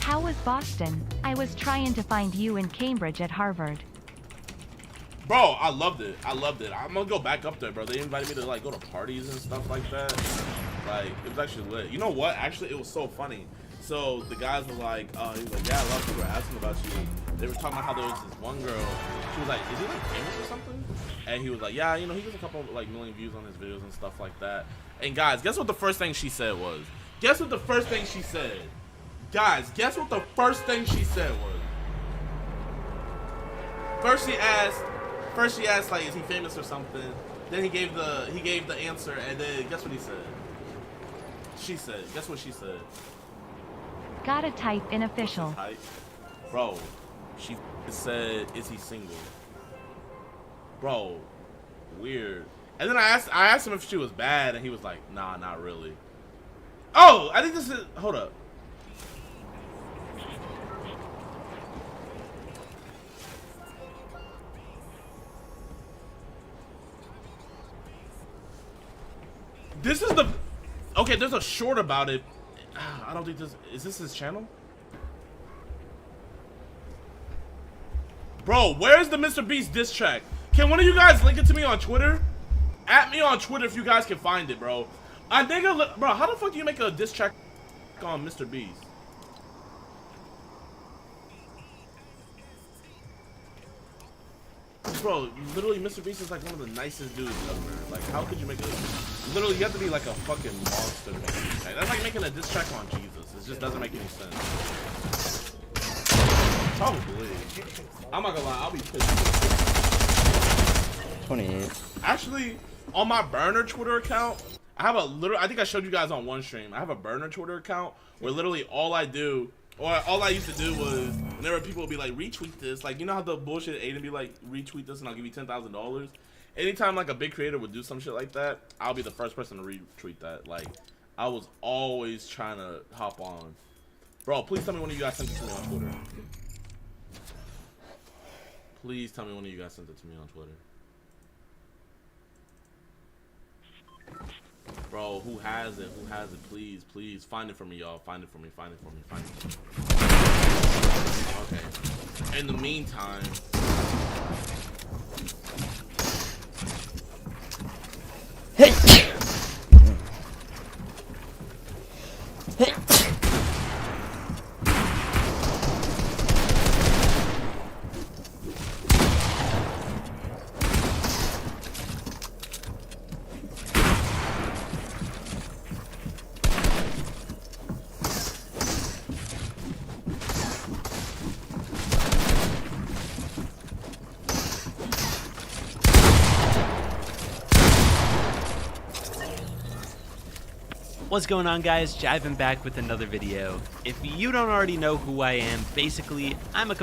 How was Boston? I was trying to find you in Cambridge at Harvard. Bro, I loved it. I'm gonna go back up there, bro. They invited me to like go to parties and stuff like that. Like, it was actually lit. You know what? Actually, it was so funny. So the guys were like, he was like, yeah, a lot of people were asking about you. They were talking about how there was this one girl. She was like, is he like famous or something? And he was like, yeah, you know, he gets a couple of like million views on his videos and stuff like that. And guys, guess what the first thing she said was? Guess what the first thing she said? Guys, guess what the first thing she said was? First she asked like, is he famous or something? Then he gave the answer, and then guess what he said? She said, guess what she said? Gotta type in official. Bro, she said, is he single? Bro, weird. And then I asked him if she was bad, and he was like, nah, not really. Oh, I think this is, hold up. This is the, okay, there's a short about it. I don't think is this his channel? Bro, where's the Mr. Beast diss track? Can one of you guys link it to me on Twitter? At me on Twitter if you guys can find it, bro. I think, bro, how the fuck do you make a diss track on Mr. Beast? Bro, literally, Mr. Beast is like one of the nicest dudes ever. Like, how could you make a... Literally, you have to be like a fucking monster to make a diss track. That's like making a diss track on Jesus. It just doesn't make any sense. Probably. I'm not gonna lie, I'll be pissed. 28. Actually, on my burner Twitter account, I have a little... I think I showed you guys on one stream. I have a burner Twitter account where literally all I do... Or all I used to do was, whenever people would be like, retweet this, like, you know how the bullshit Aiden be like, retweet this and I'll give you $10,000? Anytime, like, a big creator would do some shit like that, I'll be the first person to retweet that. Like, I was always trying to hop on. Bro, please tell me one of you guys sent it to me on Twitter. Please tell me one of you guys sent it to me on Twitter. Bro, who has it? Who has it? Please, please. Find it for me, y'all. Find it for me. Find it for me. Find it for me. Okay. In the meantime... Hey! Hey! What's going on, guys? Jiving back with another video. If you don't already know who I am, basically I'm a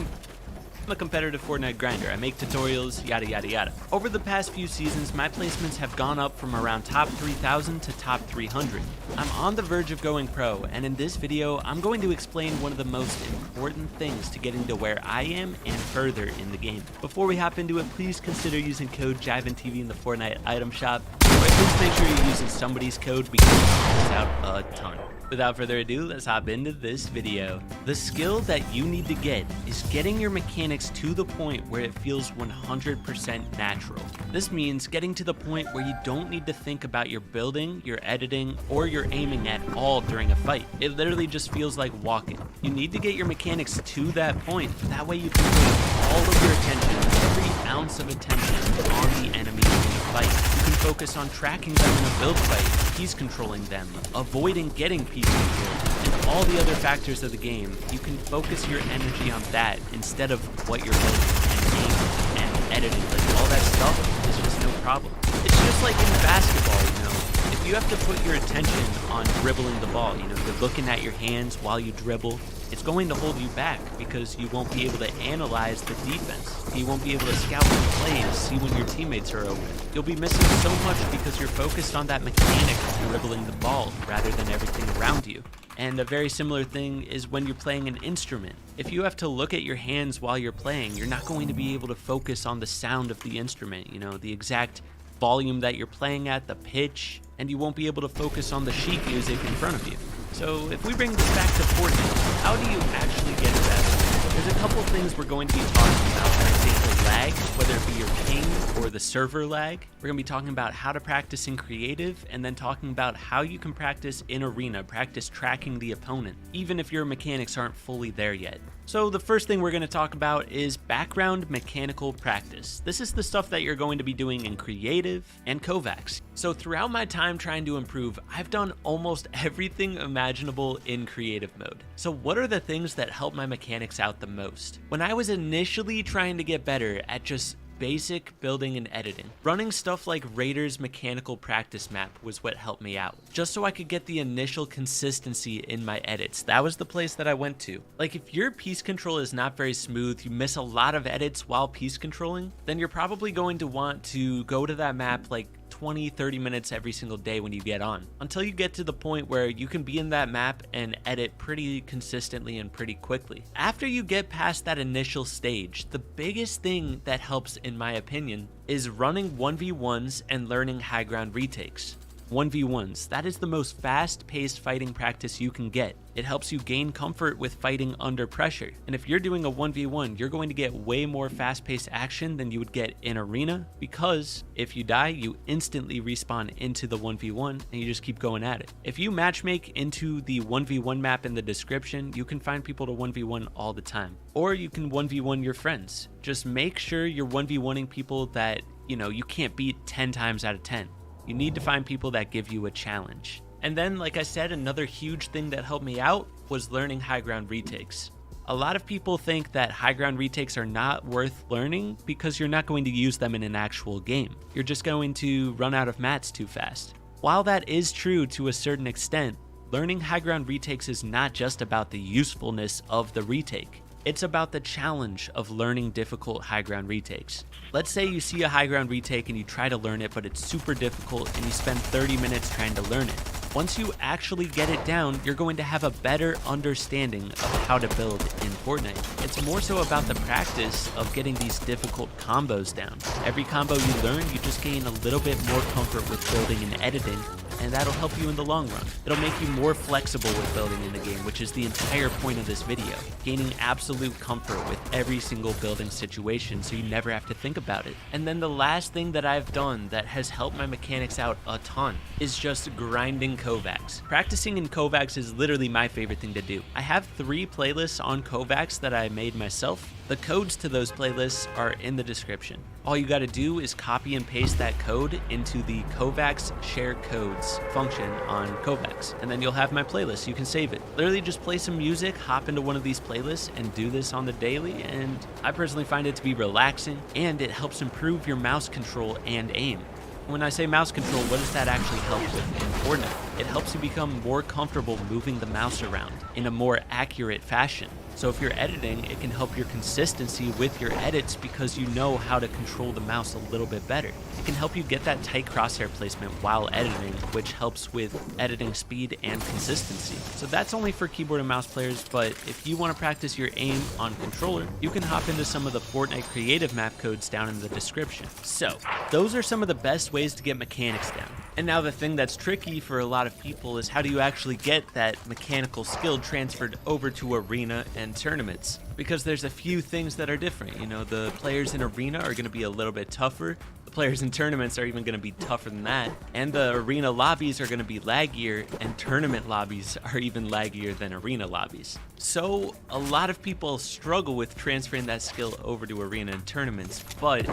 competitive Fortnite grinder. I make tutorials, yada yada yada. Over the past few seasons, my placements have gone up from around top 3,000 to top 300. I'm on the verge of going pro, and in this video, I'm going to explain one of the most important things to getting to where I am and further in the game. Before we hop into it, please consider using code JivinTV in the Fortnite item shop. Please make sure you're using somebody's code because it helps out a ton. Without further ado, let's hop into this video. The skill that you need to get is getting your mechanics to the point where it feels 100% natural. This means getting to the point where you don't need to think about your building, your editing, or your aiming at all during a fight. It literally just feels like walking. You need to get your mechanics to that point. That way you can put all of your attention, every ounce of attention on the enemy in the fight. You can focus on tracking them in a build fight, piece controlling them, avoiding getting piece controlled, and all the other factors of the game. You can focus your energy on that instead of what you're building and aiming and editing, like all that stuff is just no problem. It's just like in basketball, you know. If you have to put your attention on dribbling the ball, you know, you're looking at your hands while you dribble, it's going to hold you back because you won't be able to analyze the defense. You won't be able to scout the plays, see when your teammates are open. You'll be missing so much because you're focused on that mechanic of dribbling the ball rather than everything around you. And a very similar thing is when you're playing an instrument. If you have to look at your hands while you're playing, you're not going to be able to focus on the sound of the instrument, you know, the exact volume that you're playing at, the pitch, and you won't be able to focus on the sheet music in front of you. So if we bring this back to Fortnite, how do you actually get better? There's a couple things we're going to be talking about. For example, lag, whether it be your ping or the server lag. We're going to be talking about how to practice in creative, and then talking about how you can practice in arena, practice tracking the opponent, even if your mechanics aren't fully there yet. So the first thing we're going to talk about is background mechanical practice. This is the stuff that you're going to be doing in creative and Kovacs. So throughout my time trying to improve, I've done almost everything imaginable in creative mode. So what are the things that help my mechanics out the most? When I was initially trying to get better at just basic building and editing, running stuff like Raiders mechanical practice map was what helped me out, just so I could get the initial consistency in my edits. That was the place that I went to. Like, if your piece control is not very smooth, you miss a lot of edits while piece controlling, then you're probably going to want to go to that map like 20-30 minutes every single day when you get on, until you get to the point where you can be in that map and edit pretty consistently and pretty quickly. After you get past that initial stage, the biggest thing that helps, in my opinion, is running 1v1s and learning high ground retakes. 1v1s, that is the most fast-paced fighting practice you can get. It helps you gain comfort with fighting under pressure. And if you're doing a 1v1, you're going to get way more fast-paced action than you would get in arena, because if you die, you instantly respawn into the 1v1 and you just keep going at it. If you matchmake into the 1v1 map in the description, you can find people to 1v1 all the time. Or you can 1v1 your friends. Just make sure you're 1v1ing people that, you know, you can't beat 10 times out of 10. You need to find people that give you a challenge. And then, like I said, another huge thing that helped me out was learning high ground retakes. A lot of people think that high ground retakes are not worth learning because you're not going to use them in an actual game. You're just going to run out of mats too fast. While that is true to a certain extent, learning high ground retakes is not just about the usefulness of the retake. It's about the challenge of learning difficult high ground retakes. Let's say you see a high ground retake and you try to learn it, but it's super difficult and you spend 30 minutes trying to learn it. Once you actually get it down, you're going to have a better understanding of how to build in Fortnite. It's more so about the practice of getting these difficult combos down. Every combo you learn, you just gain a little bit more comfort with building and editing, and that'll help you in the long run. It'll make you more flexible with building in the game, which is the entire point of this video. Gaining absolute comfort with every single building situation so you never have to think about it. And then the last thing that I've done that has helped my mechanics out a ton is just grinding Kovacs. Practicing in Kovacs is literally my favorite thing to do. I have 3 playlists on Kovacs that I made myself. The codes to those playlists are in the description. All you gotta do is copy and paste that code into the Kovacs share codes function on Kovacs, and then you'll have my playlist. You can save it. Literally just play some music, hop into one of these playlists, and do this on the daily, and I personally find it to be relaxing, and it helps improve your mouse control and aim. When I say mouse control, what does that actually help with in Fortnite? It helps you become more comfortable moving the mouse around in a more accurate fashion. So if you're editing, it can help your consistency with your edits because you know how to control the mouse a little bit better. It can help you get that tight crosshair placement while editing, which helps with editing speed and consistency. So that's only for keyboard and mouse players, but if you want to practice your aim on controller, you can hop into some of the Fortnite creative map codes down in the description. So those are some of the best ways to get mechanics down. And now the thing that's tricky for a lot of people is how do you actually get that mechanical skill transferred over to arena and tournaments? Because there's a few things that are different. You know, the players in arena are going to be a little bit tougher. The players in tournaments are even going to be tougher than that. And the arena lobbies are going to be laggier, and tournament lobbies are even laggier than arena lobbies. So a lot of people struggle with transferring that skill over to arena and tournaments, but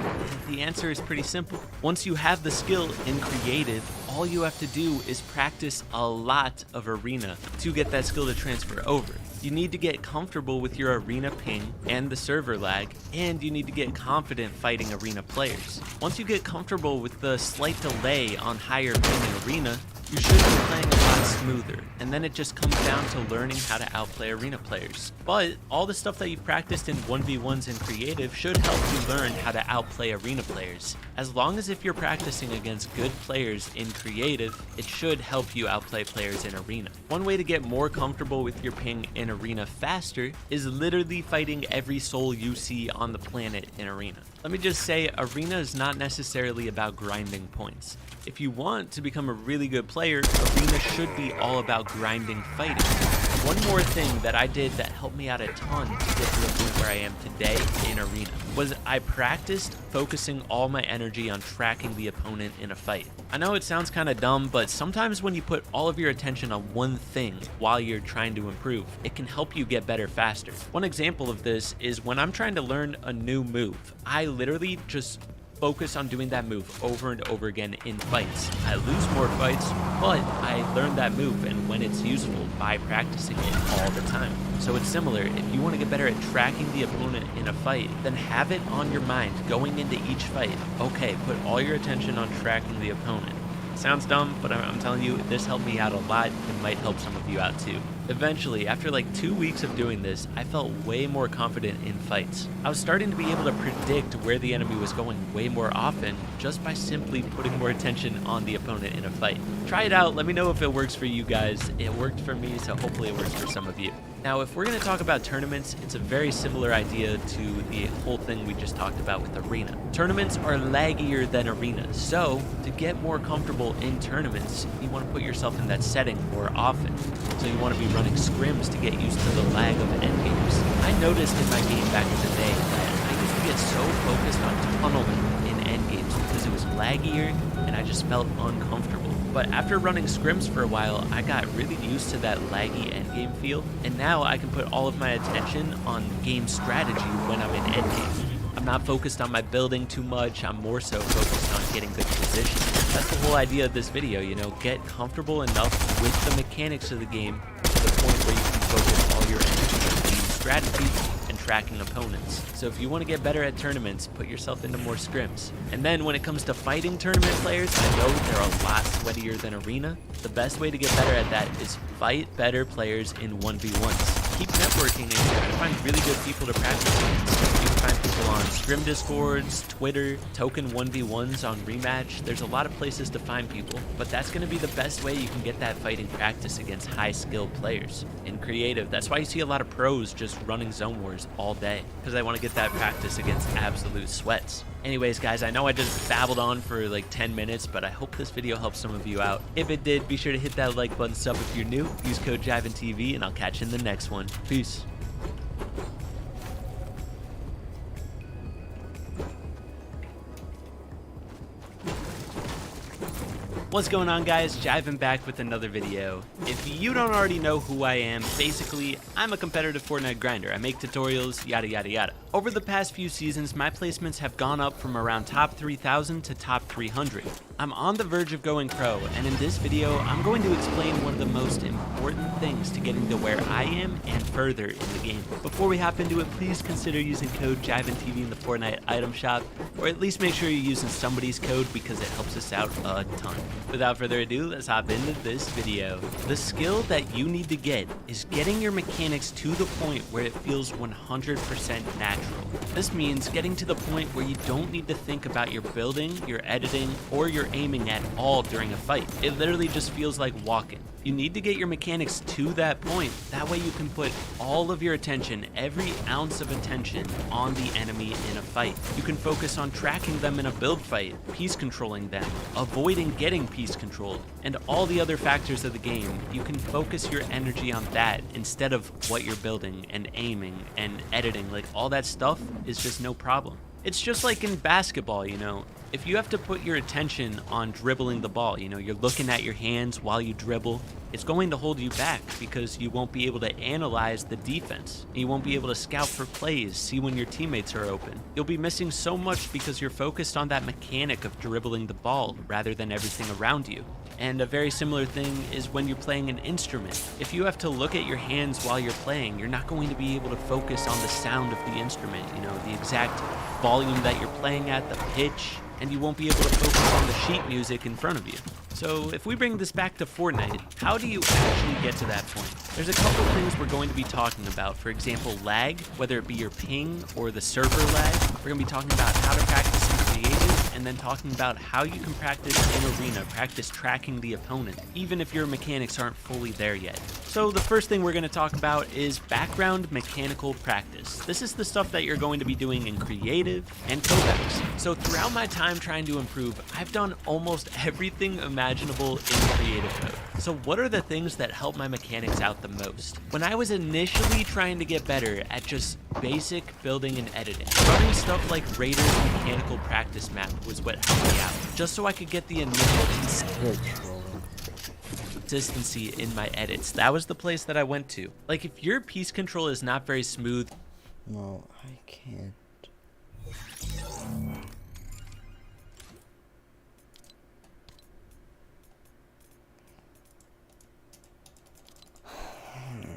the answer is pretty simple. Once you have the skill in creative, all you have to do is practice a lot of arena to get that skill to transfer over. You need to get comfortable with your arena ping and the server lag, and you need to get confident fighting arena players. Once you get comfortable with the slight delay on higher ping in arena, you should be playing a lot smoother, and then it just comes down to learning how to outplay arena players. But all the stuff that you've practiced in 1v1s in creative should help you learn how to outplay arena players. As long as if you're practicing against good players in creative, it should help you outplay players in arena. One way to get more comfortable with your ping in arena faster is literally fighting every soul you see on the planet in arena. Let me just say, arena is not necessarily about grinding points. If you want to become a really good player, arena should be all about grinding fighting. One more thing that I did that helped me out a ton to get to the point where I am today in arena was I practiced focusing all my energy on tracking the opponent in a fight. I know it sounds kind of dumb, but sometimes when you put all of your attention on one thing while you're trying to improve, it can help you get better faster. One example of this is when I'm trying to learn a new move, I literally just focus on doing that move over and over again in fights. I lose more fights, but I learned that move and when it's useful by practicing it all the time. So it's similar. If you want to get better at tracking the opponent in a fight, then have it on your mind going into each fight. Okay, put all your attention on tracking the opponent. Sounds dumb, but I'm telling you, this helped me out a lot. It might help some of you out too. Eventually, after like 2 weeks of doing this, I felt way more confident in fights. I was starting to be able to predict where the enemy was going way more often just by simply putting more attention on the opponent in a fight. Try it out, let me know if it works for you guys. It worked for me, so hopefully it works for some of you. Now, if we're going to talk about tournaments, it's a very similar idea to the whole thing we just talked about with arena. Tournaments are laggier than arena, so to get more comfortable in tournaments, you want to put yourself in that setting more often. So you want to be running scrims to get used to the lag of endgames. I noticed in my game back in the day that I used to get so focused on tunneling in endgames because it was laggier and I just felt uncomfortable. But after running scrims for a while, I got really used to that laggy endgame feel, and now I can put all of my attention on game strategy when I'm in endgame. I'm not focused on my building too much, I'm more so focused on getting good position. That's the whole idea of this video, you know, get comfortable enough with the mechanics of the game to the point where you can focus all your energy on game strategy and tracking opponents. So if you want to get better at tournaments, put yourself into more scrims. And then when it comes to fighting tournament players, I know they're a lot sweatier than arena. The best way to get better at that is fight better players in 1v1s. Keep networking and try to find really good people to practice against. You can find people on Scrim Discords, Twitter, Token 1v1s on Rematch. There's a lot of places to find people, but that's going to be the best way you can get that fighting practice against high-skilled players. In creative, that's why you see a lot of pros just running zone wars all day, because they want to get that practice against absolute sweats. Anyways, guys, I know I just babbled on for like 10 minutes, but I hope this video helped some of you out. If it did, be sure to hit that like button, sub if you're new, use code JIVINTV, and I'll catch you in the next one. Peace. What's going on, guys? Jivin back with another video. If you don't already know who I am, basically, I'm a competitive Fortnite grinder. I make tutorials, yada yada yada. Over the past few seasons, my placements have gone up from around top 3,000 to top 300. I'm on the verge of going pro, and in this video, I'm going to explain one of the most important things to getting to where I am and further in the game. Before we hop into it, please consider using code JIVINTV in the Fortnite item shop, or at least make sure you're using somebody's code because it helps us out a ton. Without further ado, let's hop into this video. The skill that you need to get is getting your mechanics to the point where it feels 100% natural. This means getting to the point where you don't need to think about your building, your editing, or your aiming at all during a fight. It literally just feels like walking. You need to get your mechanics to that point. That way you can put all of your attention, every ounce of attention, on the enemy in a fight. You can focus on tracking them in a build fight, piece controlling them, avoiding getting piece controlled, and all the other factors of the game. You can focus your energy on that instead of what you're building and aiming and editing. Like, all that stuff is just no problem. It's just like in basketball, you know. If you have to put your attention on dribbling the ball, you know, you're looking at your hands while you dribble, it's going to hold you back because you won't be able to analyze the defense. You won't be able to scout for plays, see when your teammates are open. You'll be missing so much because you're focused on that mechanic of dribbling the ball rather than everything around you. And a very similar thing is when you're playing an instrument. If you have to look at your hands while you're playing, you're not going to be able to focus on the sound of the instrument, you know, the exact volume that you're playing at, the pitch, and you won't be able to focus on the sheet music in front of you. So if we bring this back to Fortnite, how do you actually get to that point? There's a couple things we're going to be talking about. For example, lag, whether it be your ping or the server lag. We're going to be talking about how to practice in creative, and then talking about how you can practice in arena, practice tracking the opponent, even if your mechanics aren't fully there yet. So the first thing we're going to talk about is background mechanical practice. This is the stuff that you're going to be doing in creative and co-backs. So throughout my time trying to improve, I've done almost everything imaginable in creative mode. So what are the things that help my mechanics out the most? When I was initially trying to get better at just basic building and editing, running stuff like Raiders mechanical practice map was what helped me out, just so I could get the initial consistency in my edits. That was the place that I went to. Like, if your piece control is not very smooth, no, I can't.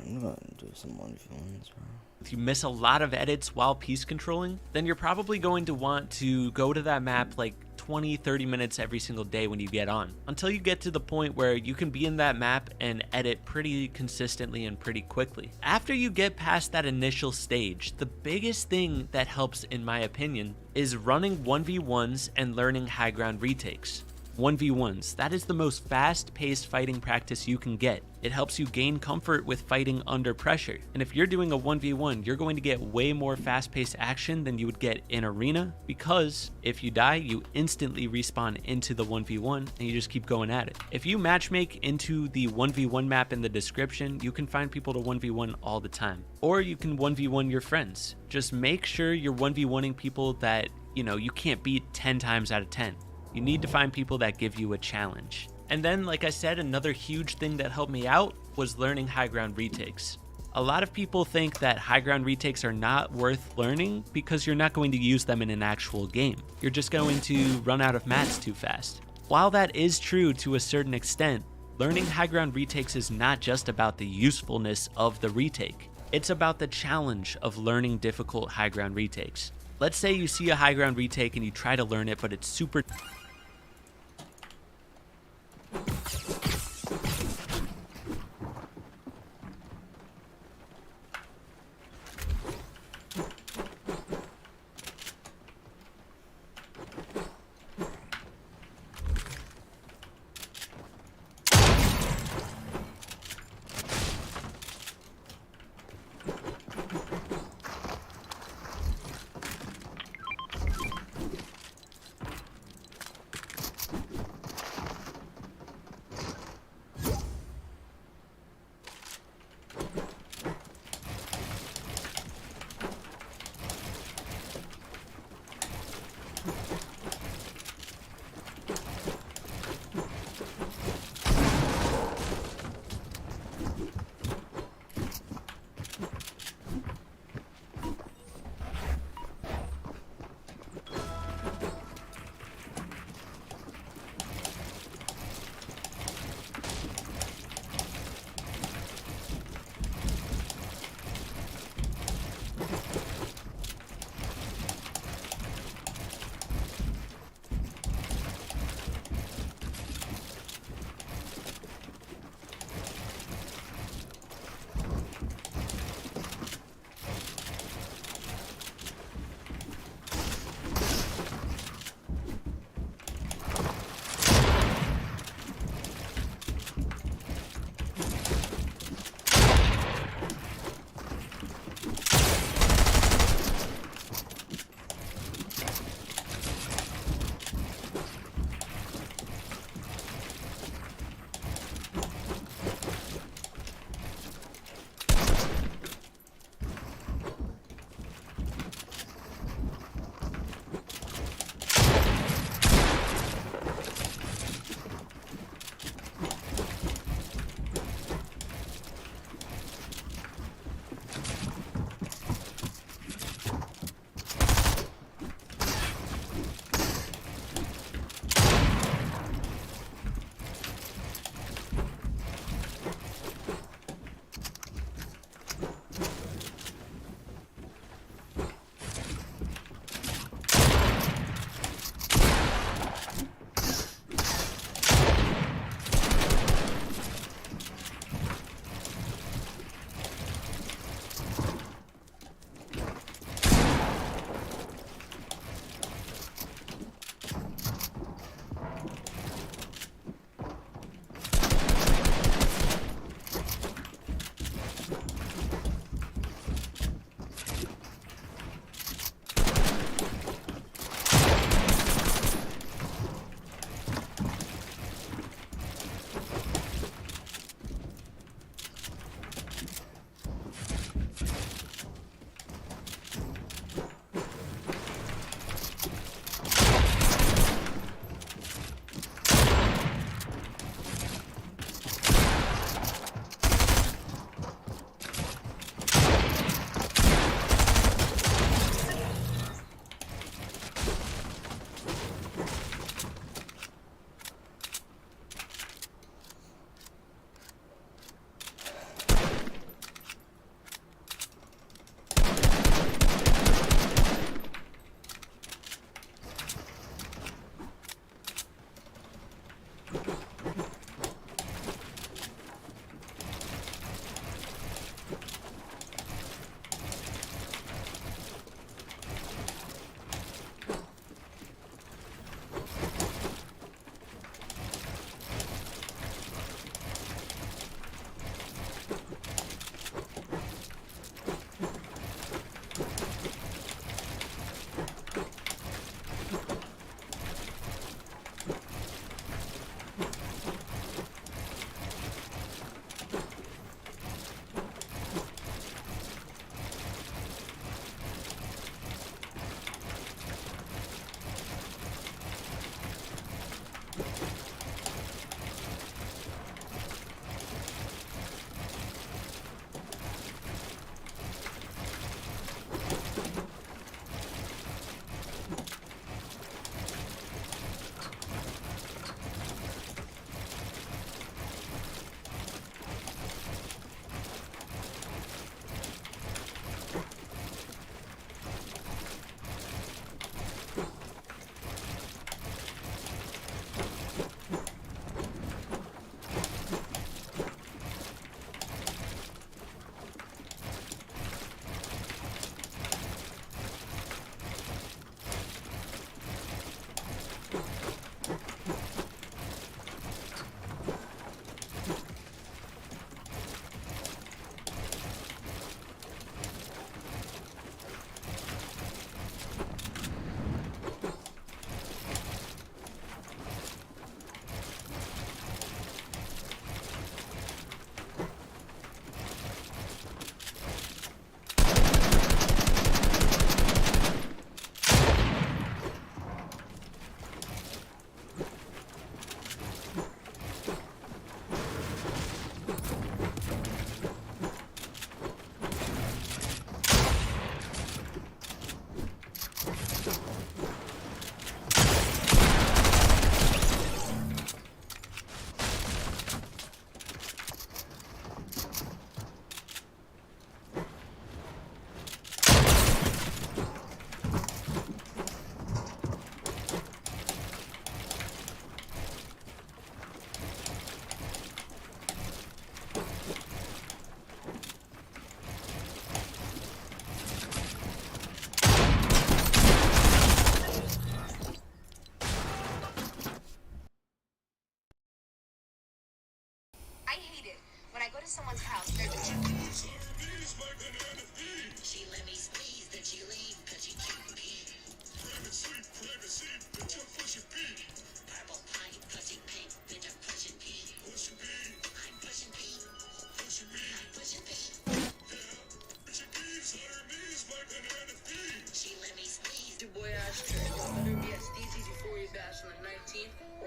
I'm gonna do some 1v1s, bro. if you miss a lot of edits while piece controlling, then you're probably going to want to go to that map like 20-30 minutes every single day when you get on, until you get to the point where you can be in that map and edit pretty consistently and pretty quickly. After you get past that initial stage, the biggest thing that helps, in my opinion, is running 1v1s and learning high ground retakes. 1v1s, that is the most fast-paced fighting practice you can get. It helps you gain comfort with fighting under pressure. And if you're doing a 1v1, you're going to get way more fast-paced action than you would get in arena, because if you die, you instantly respawn into the 1v1 and you just keep going at it. If you matchmake into the 1v1 map in the description, you can find people to 1v1 all the time. Or you can 1v1 your friends. Just make sure you're 1v1ing people that, you know, you can't beat 10 times out of 10. You need to find people that give you a challenge. And then, like I said, another huge thing that helped me out was learning high ground retakes. A lot of people think that high ground retakes are not worth learning because you're not going to use them in an actual game. You're just going to run out of mats too fast. While that is true to a certain extent, learning high ground retakes is not just about the usefulness of the retake. It's about the challenge of learning difficult high ground retakes. Let's say you see a high ground retake and you try to learn it, but it's super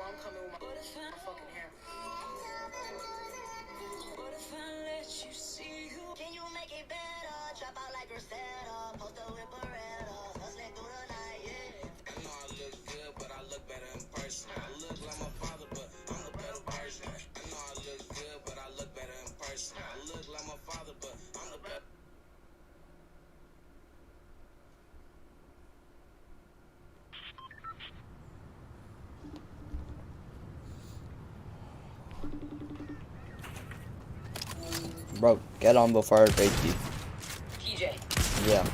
I'm coming with my fucking hair. Can you make it better? Drop out like Rosetta, post up with Beretta, hustling through the night, yeah. I know I look good, but I look better in person. I look like my father, but I'm the better version. I know I look good, but I look better in person. I look like my father, but I'm the better. Bro, get on before I break you. TJ. Yeah.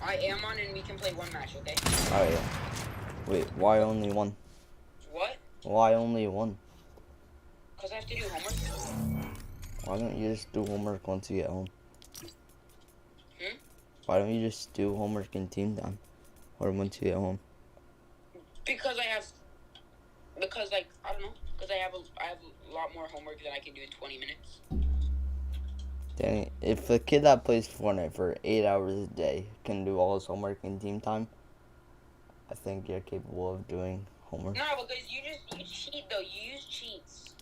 I am on and we can play one match, okay? Oh yeah. Wait, why only one? What? Why only one? Because I have to do homework. Why don't you just do homework once you get home? Hmm? Why don't you just do homework in team time? Or once you get home? Because I have, like, I don't know. Because I have a lot more homework than I can do in 20 minutes. Dang it. If a kid that plays Fortnite for 8 hours a day can do all his homework in team time, I think you're capable of doing homework. No, because you cheat though. You use cheats.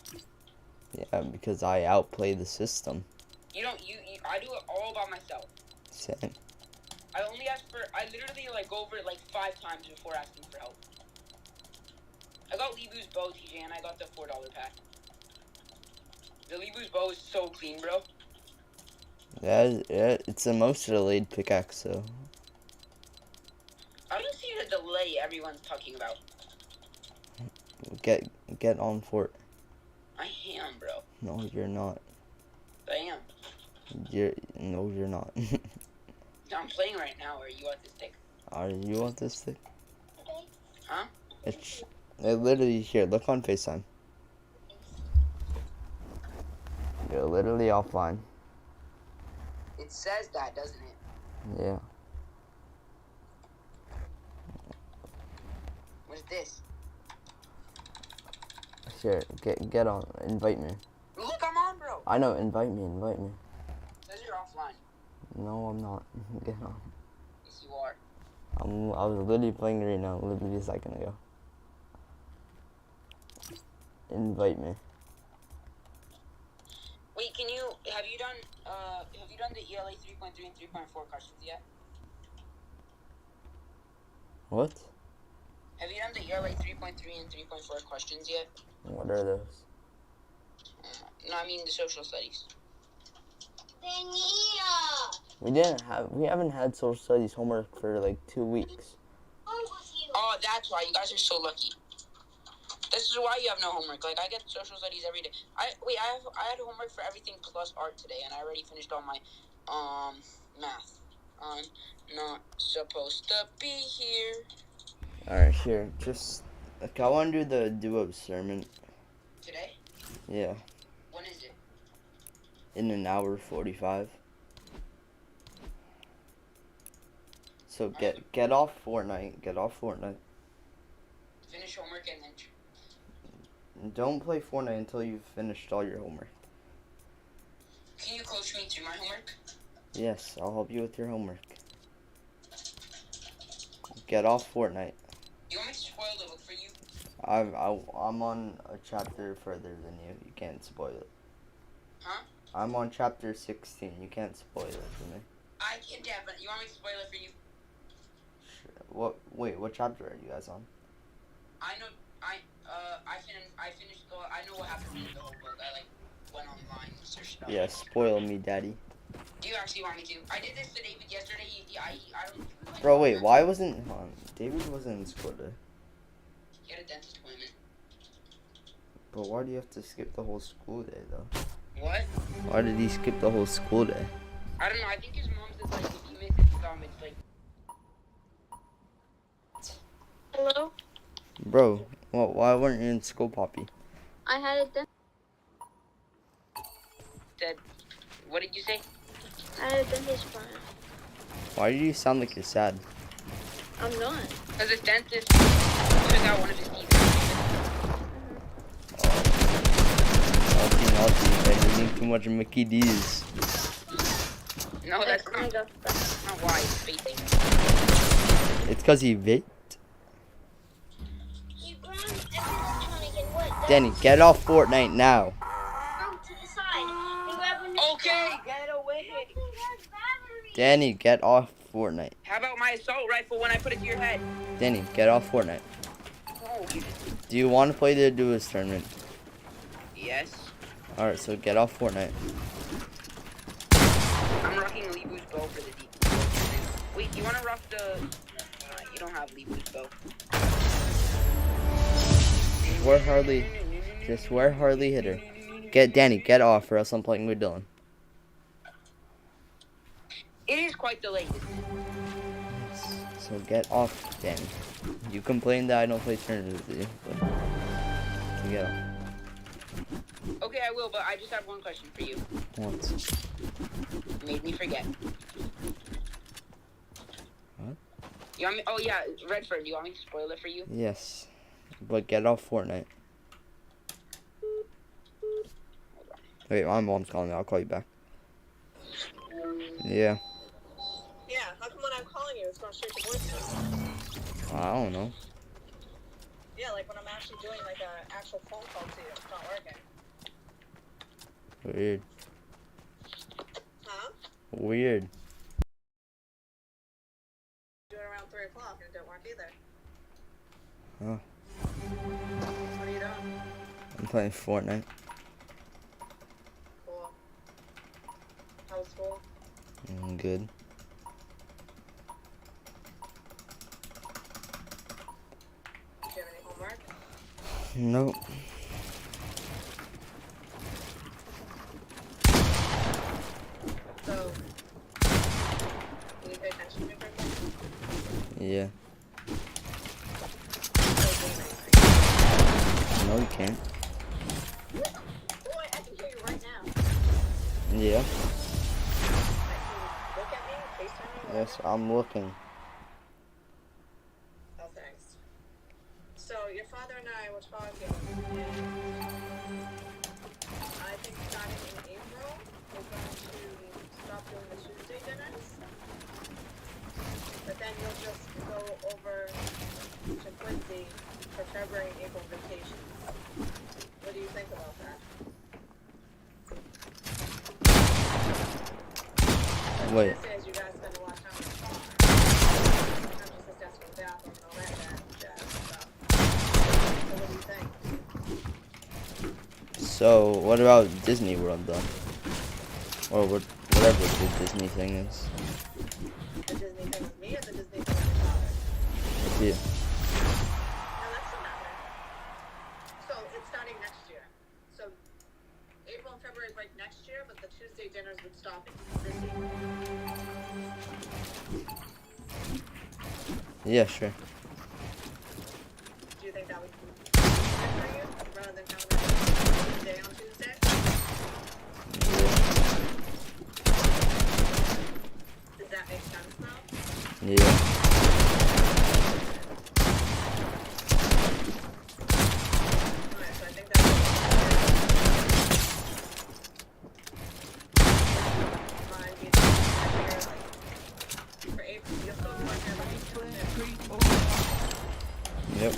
Yeah, because I outplay the system. You don't. I do it all by myself. Same. I literally like go over it like 5 times before asking for help. I got Lebu's bow, TJ, and I got the $4 pack. The Lebu's bow is so clean, bro. Yeah, it's the most delayed pickaxe, so. I don't see the delay everyone's talking about. Get on Fort. I am, bro. No, you're not. I am. No, you're not. I'm playing right now. Are you autistic? Are you autistic? Huh? It's literally here. Look on FaceTime. You're literally offline. It says that, doesn't it? Yeah. What's this? Here, get on. Invite me. Look, I'm on, bro. I know. Invite me. It says you're offline. No, I'm not. Get on. Yes, you are. I was literally playing right now, literally a second ago. Invite me. Wait, have you done the ELA 3.3 and 3.4 questions yet? What? Have you done the ELA 3.3 and 3.4 questions yet? What are those? No, I mean the social studies. We haven't had social studies homework for like 2 weeks. Oh, that's why you guys are so lucky. This is why you have no homework. Like, I get social studies every day. I had homework for everything plus art today, and I already finished all my math. I'm not supposed to be here. Alright, here, just like I want to do the Dous sermon. Today? Yeah. When is it? In an hour 45. So get off Fortnite. Get off Fortnite. Finish homework and then. Don't play Fortnite until you've finished all your homework. Can you coach me through my homework? Yes, I'll help you with your homework. Get off Fortnite. You want me to spoil the book for you? I'm on a chapter further than you. You can't spoil it. Huh? I'm on chapter 16. You can't spoil it for me. I can definitely. You want me to spoil it for you? Sure. Wait, what chapter are you guys on? I know. I finished. I know what happened in the whole book. I like went online and searched it up. Yeah, spoil me, daddy. Do you actually want me to? I did this to David yesterday. I don't. Bro, wait. Why wasn't David wasn't in school today? He had a dentist appointment. But why do you have to skip the whole school day though? What? Why did he skip the whole school day? I don't know. I think his mom's is like, if you miss it, it's like. Hello? Bro, why weren't you in school, Poppy? I had a dentist. What did you say? I had a dentist appointment. Why do you sound like you're sad? I'm not. Because his dentist took out one of his teeth. Naughty, you're eating too much Mickey D's. No, that's not why he's vaping. It's because he vaped? You grind everyone Danny, get off Fortnite now. Okay, get away. Danny, get off Fortnite. How about my assault rifle when I put it to your head? Danny, get off Fortnite. Oh, Do you want to play the Dous tournament? yes. Alright, so get off Fortnite. I'm rocking Lebu's bow for the deep. Wait, do you want to rock the... you don't have Lebu's bow. Just where Harley hit her. Danny, get off or else I'm playing with Dylan. It is quite the latest. So get off, Danny. You complain that I don't play tournaments with you, but get off. Okay, I will, but I just have one question for you. What? Made me forget. What? You want me? Oh yeah, Redford. Do you want me to spoil it for you? Yes, but get off Fortnite. Wait, my mom's calling me. I'll call you back. Yeah. Yeah, how come when I'm calling you, it's going straight to voicemail? I don't know. Yeah, like when I'm actually doing like an actual phone call to you, it's not working. Weird. Huh? Weird. Do it around 3 o'clock and it didn't work either. Huh. What are you doing? I'm playing Fortnite. Cool. How was school? Good. Did you have any homework? Nope. So, can you pay attention to me for a second? Yeah. No, you can't. Boy, I can hear you right now. Yeah. Look at me, FaceTime me. Yes, I'm looking. Oh, thanks. So, your father and I were talking, and I think starting in April, we're going to stop doing the Tuesday dinners. But then you'll just go over to Quincy for February and April vacations. What do you think about that? Wait. This is you guys spend a lot of time in the car. I'm just assessing the bathroom and all that jazz stuff. So what do you think? So, what about Disney World though? Or whatever the Disney thing is. The Disney thing with me or the Disney thing with your father? With you. No, that's not matter. So it's starting next year. So April and February break next year, but the Tuesday dinners would stop this year. Yeah, sure. Do you think that would be good for you rather than having a day on Tuesday? Does that make sense now? Yeah. Alright, so I think that's fine. For April, you'll still be working on Yep.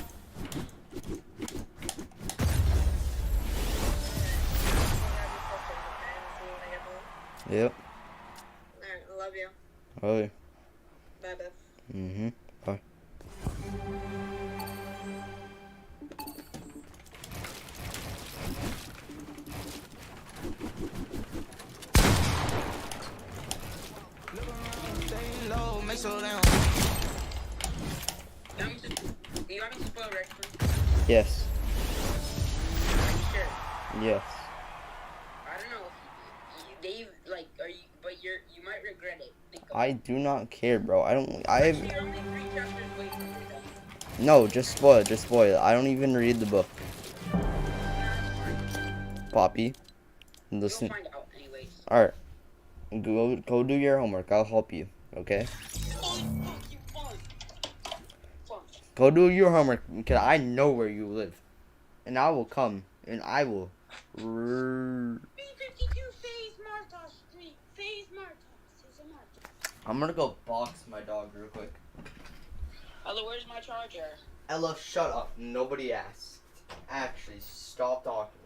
Yep. Alright, I love you. Oh yeah. Bye, Beth. Mm-hmm. Bye. Do you want me to spoil Redford? Yes. Are you sure? Yes. I don't know. Dave, like, are you? But you might regret it. I do not care, bro. I have. Actually, you're only 3 chapters away from it, though. No, just spoil it. Just spoil it. I don't even read the book. Poppy, listen. You'll find out anyways. All right. Go do your homework. I'll help you. Okay. Go do your homework because I know where you live, and I will come and I will. B52 Phase Marta Street. Phase Marta. I'm gonna go box my dog real quick. Hello, where's my charger? Ella, shut up. Nobody asked. Actually, stop talking.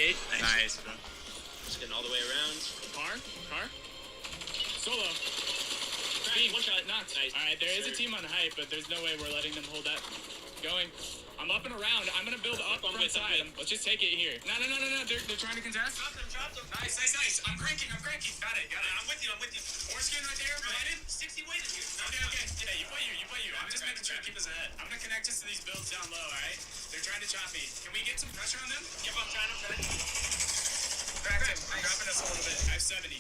8. Nice, bro. Just getting all the way around. Car? Solo. Beam, one shot, knocked. Nice. Alright, there is a team on height, but there's no way we're letting them hold that. Going. I'm up and around. I'm gonna build up front side. Let's just take it here. No. They're trying to contest. Drop them. Nice. I'm cranking. Got it. I'm with you. Orange skin right there. Behind him. 60 waiting here. Okay. Yeah, you play you. I'm just making sure to keep us ahead. I'm gonna connect us to these builds down low, alright? They're trying to chop me. Can we get some pressure on them? Yep, I'm trying. Cracked him. I'm dropping us a little bit. I have 70.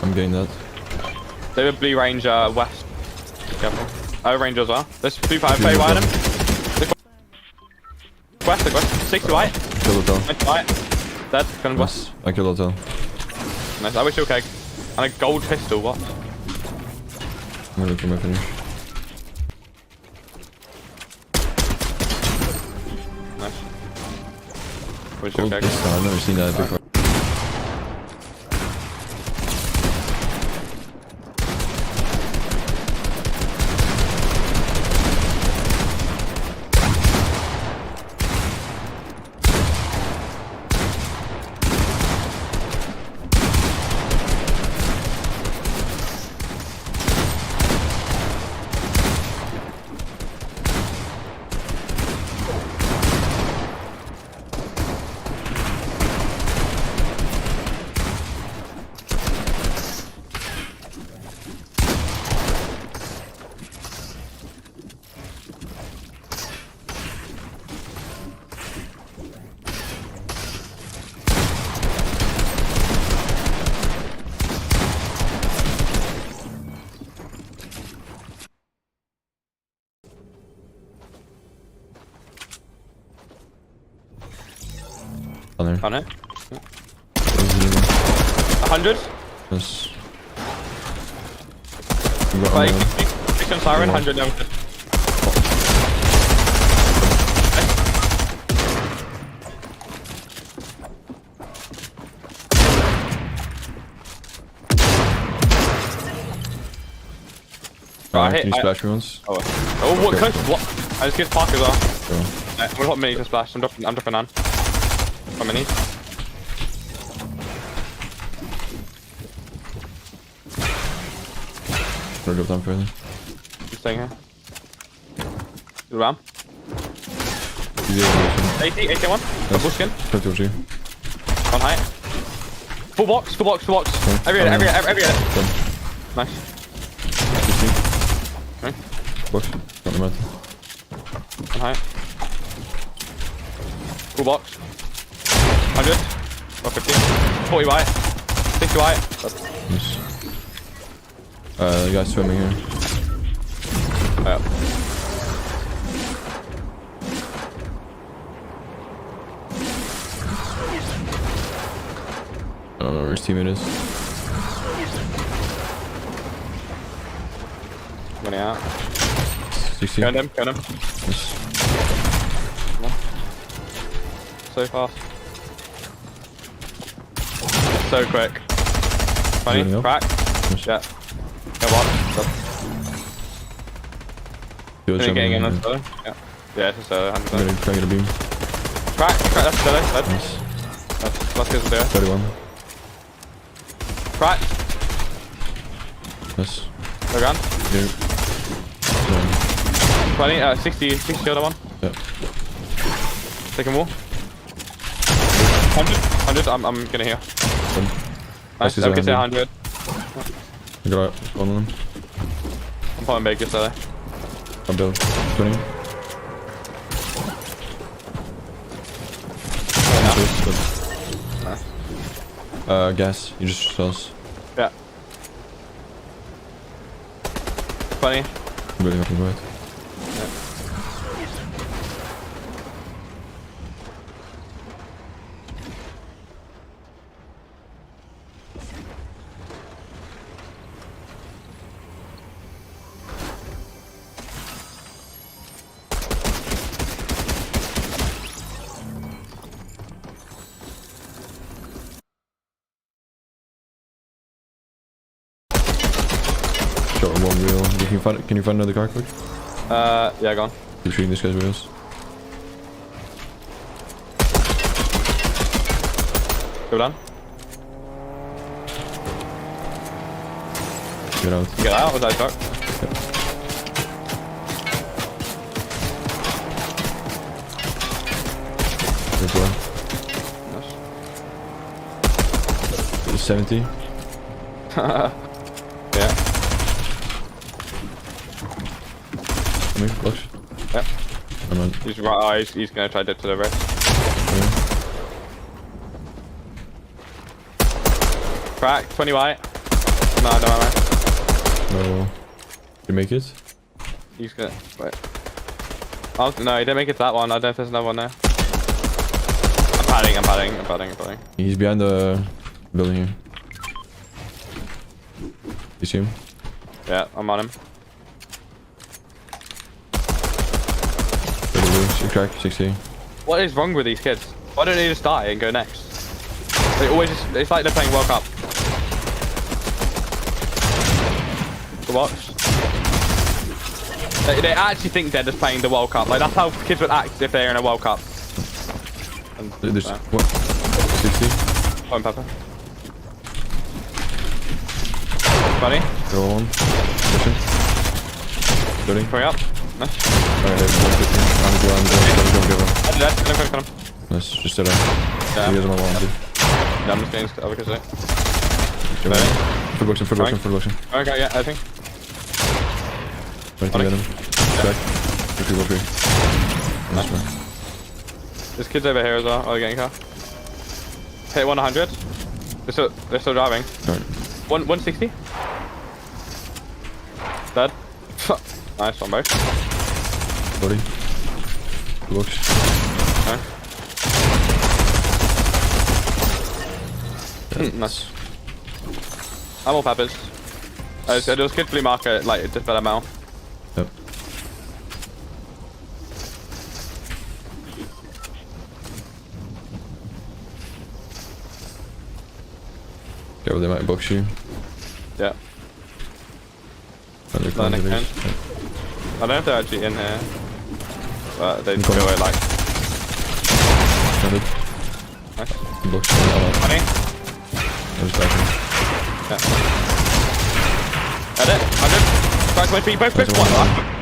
I'm getting that. They have a blue ranger west. Careful. Ranger as well. There's blue fire behind him. West. 60 white. Kill the tail. 90 white. Dead. Gun west. I killed the tail. Nice. I wish you were keg. And a gold pistol. What? I'm gonna look for my finish. Nice. Wish you were keg. I've never seen that before. On it. 100. Yes. Like, on siren, 100 now. Can you splash me once? Oh, what? Okay. What? I just get Park as well. Sure. I'm gonna hot mini to splash. I'm dropping on. How many? I'll drop down further. Just staying here. Do ram. 80, 81. Yes. Bush skin. On height. Full box. Okay. Every edit. Nice. Okay. Box. Got the mat. On height. Full box. 100. 150. 40 white. 60 white. Nice. The guy's swimming here. Oh, yeah. I don't know where his teammate is. Running out. 60. Got him. Yes. So fast. So quick. Funny. Crack. Yes. Yeah. Go on. Really getting in on solo. Yeah, it's a solo. I'm gonna try to get a beam. Crack. That's solo. That's nice. Let's get some there. 31. Crack. Yes. No gun. Yeah. 20, 60 shield one. Yeah. Take them all. 100. I'm gonna heal. Nice. I'm getting 100. I got one of them. I'm pulling Baker, so I'll build 20. Gas. You just cells. Yeah. 20. I'm building up in white. Shot one wheel. Can you find another car quick? Yeah, go on. Keep shooting this guy's wheels. Go down. Get out. Get out, was that a truck? Yep. Good one. Nice. 70. Yeah. Come here, push. Yep. Come on. He's right. Oh, he's gonna try to dip to the right. Yeah. Crack. 20 white. No, no, man. No. Did you make it? He's gonna wait. Oh no, he didn't make it to that one. I don't know if there's another one there. I'm padding. He's behind the building here. You see him? Yeah, I'm on him. She crack, 60. What is wrong with these kids? Why don't they just die and go next? They always just, it's like they're playing World Cup. The watch. They actually think they're just playing the World Cup. Like, that's how kids would act if they're in a World Cup. And, There's what? 60? One pepper. Buddy. Go on. Mission. 30. Coming up. Nice. Alright, there's 150. I'm Got him. Nice, just stay there. Yeah. He doesn't want to. Yeah, I'm just getting to other kids. Full boxing. Okay, yeah, I think. Right to get him. Back. People free. Nice one. There's kids over here as well. Oh, they're getting car. Hit 100. They're still driving. Alright. 160. Dead. Nice one, both. Body. Full box. Okay. Nice. I'm all peppers. There was kids blue marker, like, just better mouth. Yep. Okay, well, they might box you. Yeah. I don't know if they're actually in here. But they go away like. Nice. Box. Funny. There's back. Yeah. Edit. 100. Back to my feet. Both. One.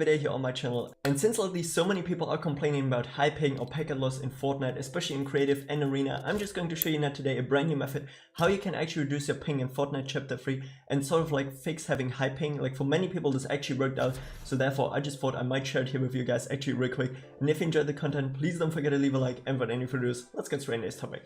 video here on my channel. And since lately so many people are complaining about high ping or packet loss in Fortnite, especially in creative and arena, I'm just going to show you now today a brand new method how you can actually reduce your ping in Fortnite chapter 3 and sort of like fix having high ping. Like for many people this actually worked out, so therefore I just thought I might share it here with you guys actually real quick. And if you enjoyed the content, please don't forget to leave a like, and without any further ado, let's get straight into this topic.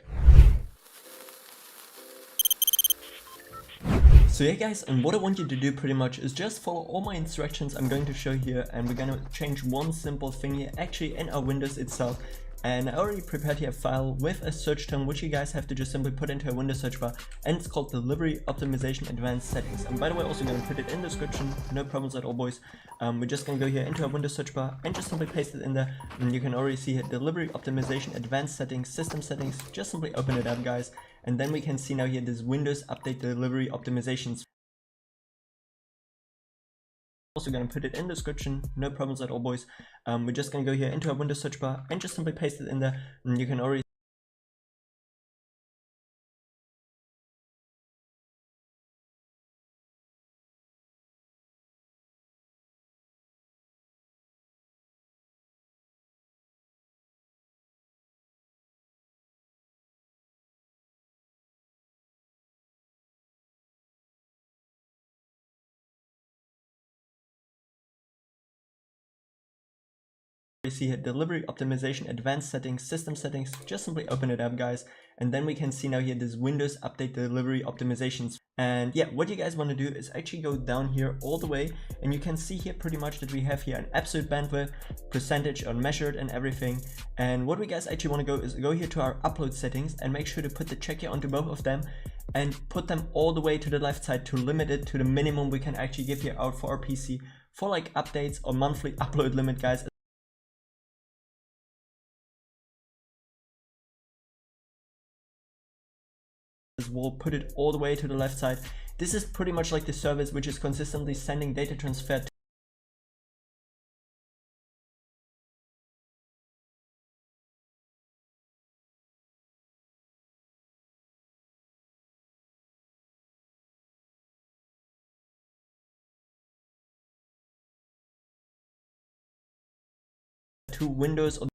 So yeah guys, and what I want you to do pretty much is just follow all my instructions I'm going to show here, and we're gonna change one simple thing here actually in our Windows itself. And I already prepared here a file with a search term which you guys have to just simply put into a Windows search bar, and it's called Delivery Optimization Advanced Settings. And by the way, also gonna put it in the description, no problems at all boys. We're just gonna go here into our Windows search bar and just simply paste it in there, and you can already see here Delivery Optimization Advanced Settings, System Settings. Just simply open it up guys, and then we can see now here this Windows Update Delivery Optimizations. Also gonna put it in the description, no problems at all boys. We're just gonna go here into our Windows search bar and just simply paste it in there, and you can already see here Delivery Optimization Advanced Settings, System Settings. Just simply open it up guys, and then we can see now here this Windows Update Delivery Optimizations. And yeah, what you guys want to do is actually go down here all the way, and you can see here pretty much that we have here an absolute bandwidth, percentage unmeasured and everything. And what we guys actually want to go is go here to our upload settings and make sure to put the check here onto both of them and put them all the way to the left side to limit it to the minimum we can actually give here out for our PC for like updates or monthly upload limit guys. We'll put it all the way to the left side. This is pretty much like the service which is consistently sending data transfer to Windows or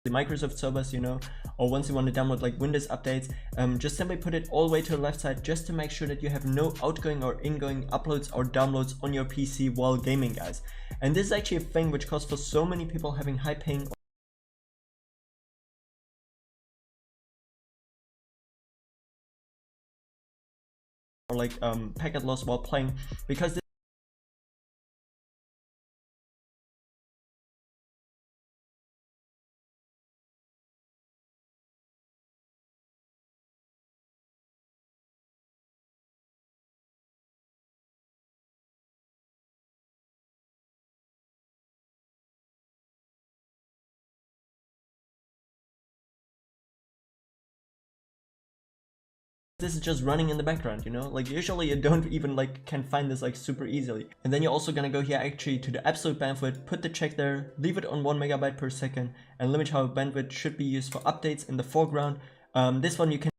the Microsoft servers, you know, or once you want to download like Windows updates. Just simply put it all the way to the left side just to make sure that you have no outgoing or ingoing uploads or downloads on your PC while gaming guys. And this is actually a thing which causes for so many people having high ping or like packet loss while playing, because this is just running in the background, you know, like usually you don't even like can find this like super easily. And then you're also gonna go here actually to the absolute bandwidth, put the check there, leave it on 1 megabyte per second, and limit how bandwidth should be used for updates in the foreground. This one you can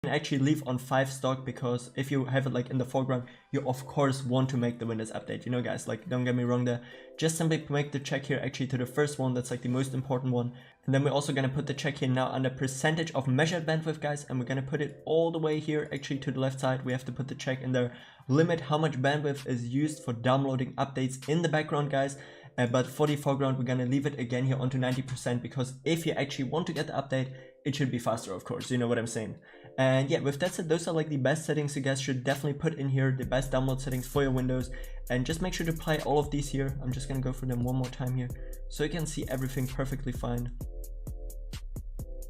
actually leave on 5 stock, because if you have it like in the foreground, you of course want to make the Windows update, you know guys, like don't get me wrong there. Just simply make the check here actually to the first one, that's like the most important one. And then we're also gonna put the check here now under percentage of measured bandwidth guys, and we're gonna put it all the way here actually to the left side. We have to put the check in there, limit how much bandwidth is used for downloading updates in the background guys. But for the foreground we're gonna leave it again here onto 90%, because if you actually want to get the update, it should be faster of course, you know what I'm saying. And yeah, with that said, those are like the best settings you guys should definitely put in here, the best download settings for your Windows. And just make sure to apply all of these here. I'm just gonna go through them one more time here so you can see everything perfectly fine.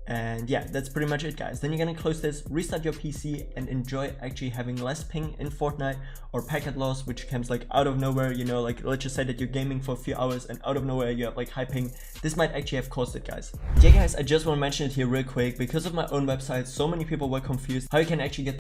And yeah, that's pretty much it guys. Then you're gonna close this, restart your PC, and enjoy actually having less ping in Fortnite or packet loss, which comes like out of nowhere, you know, like let's just say that you're gaming for a few hours and out of nowhere you have like high ping. This might actually have caused it guys. Yeah guys, I just want to mention it here real quick, because of my own website so many people were confused how you can actually get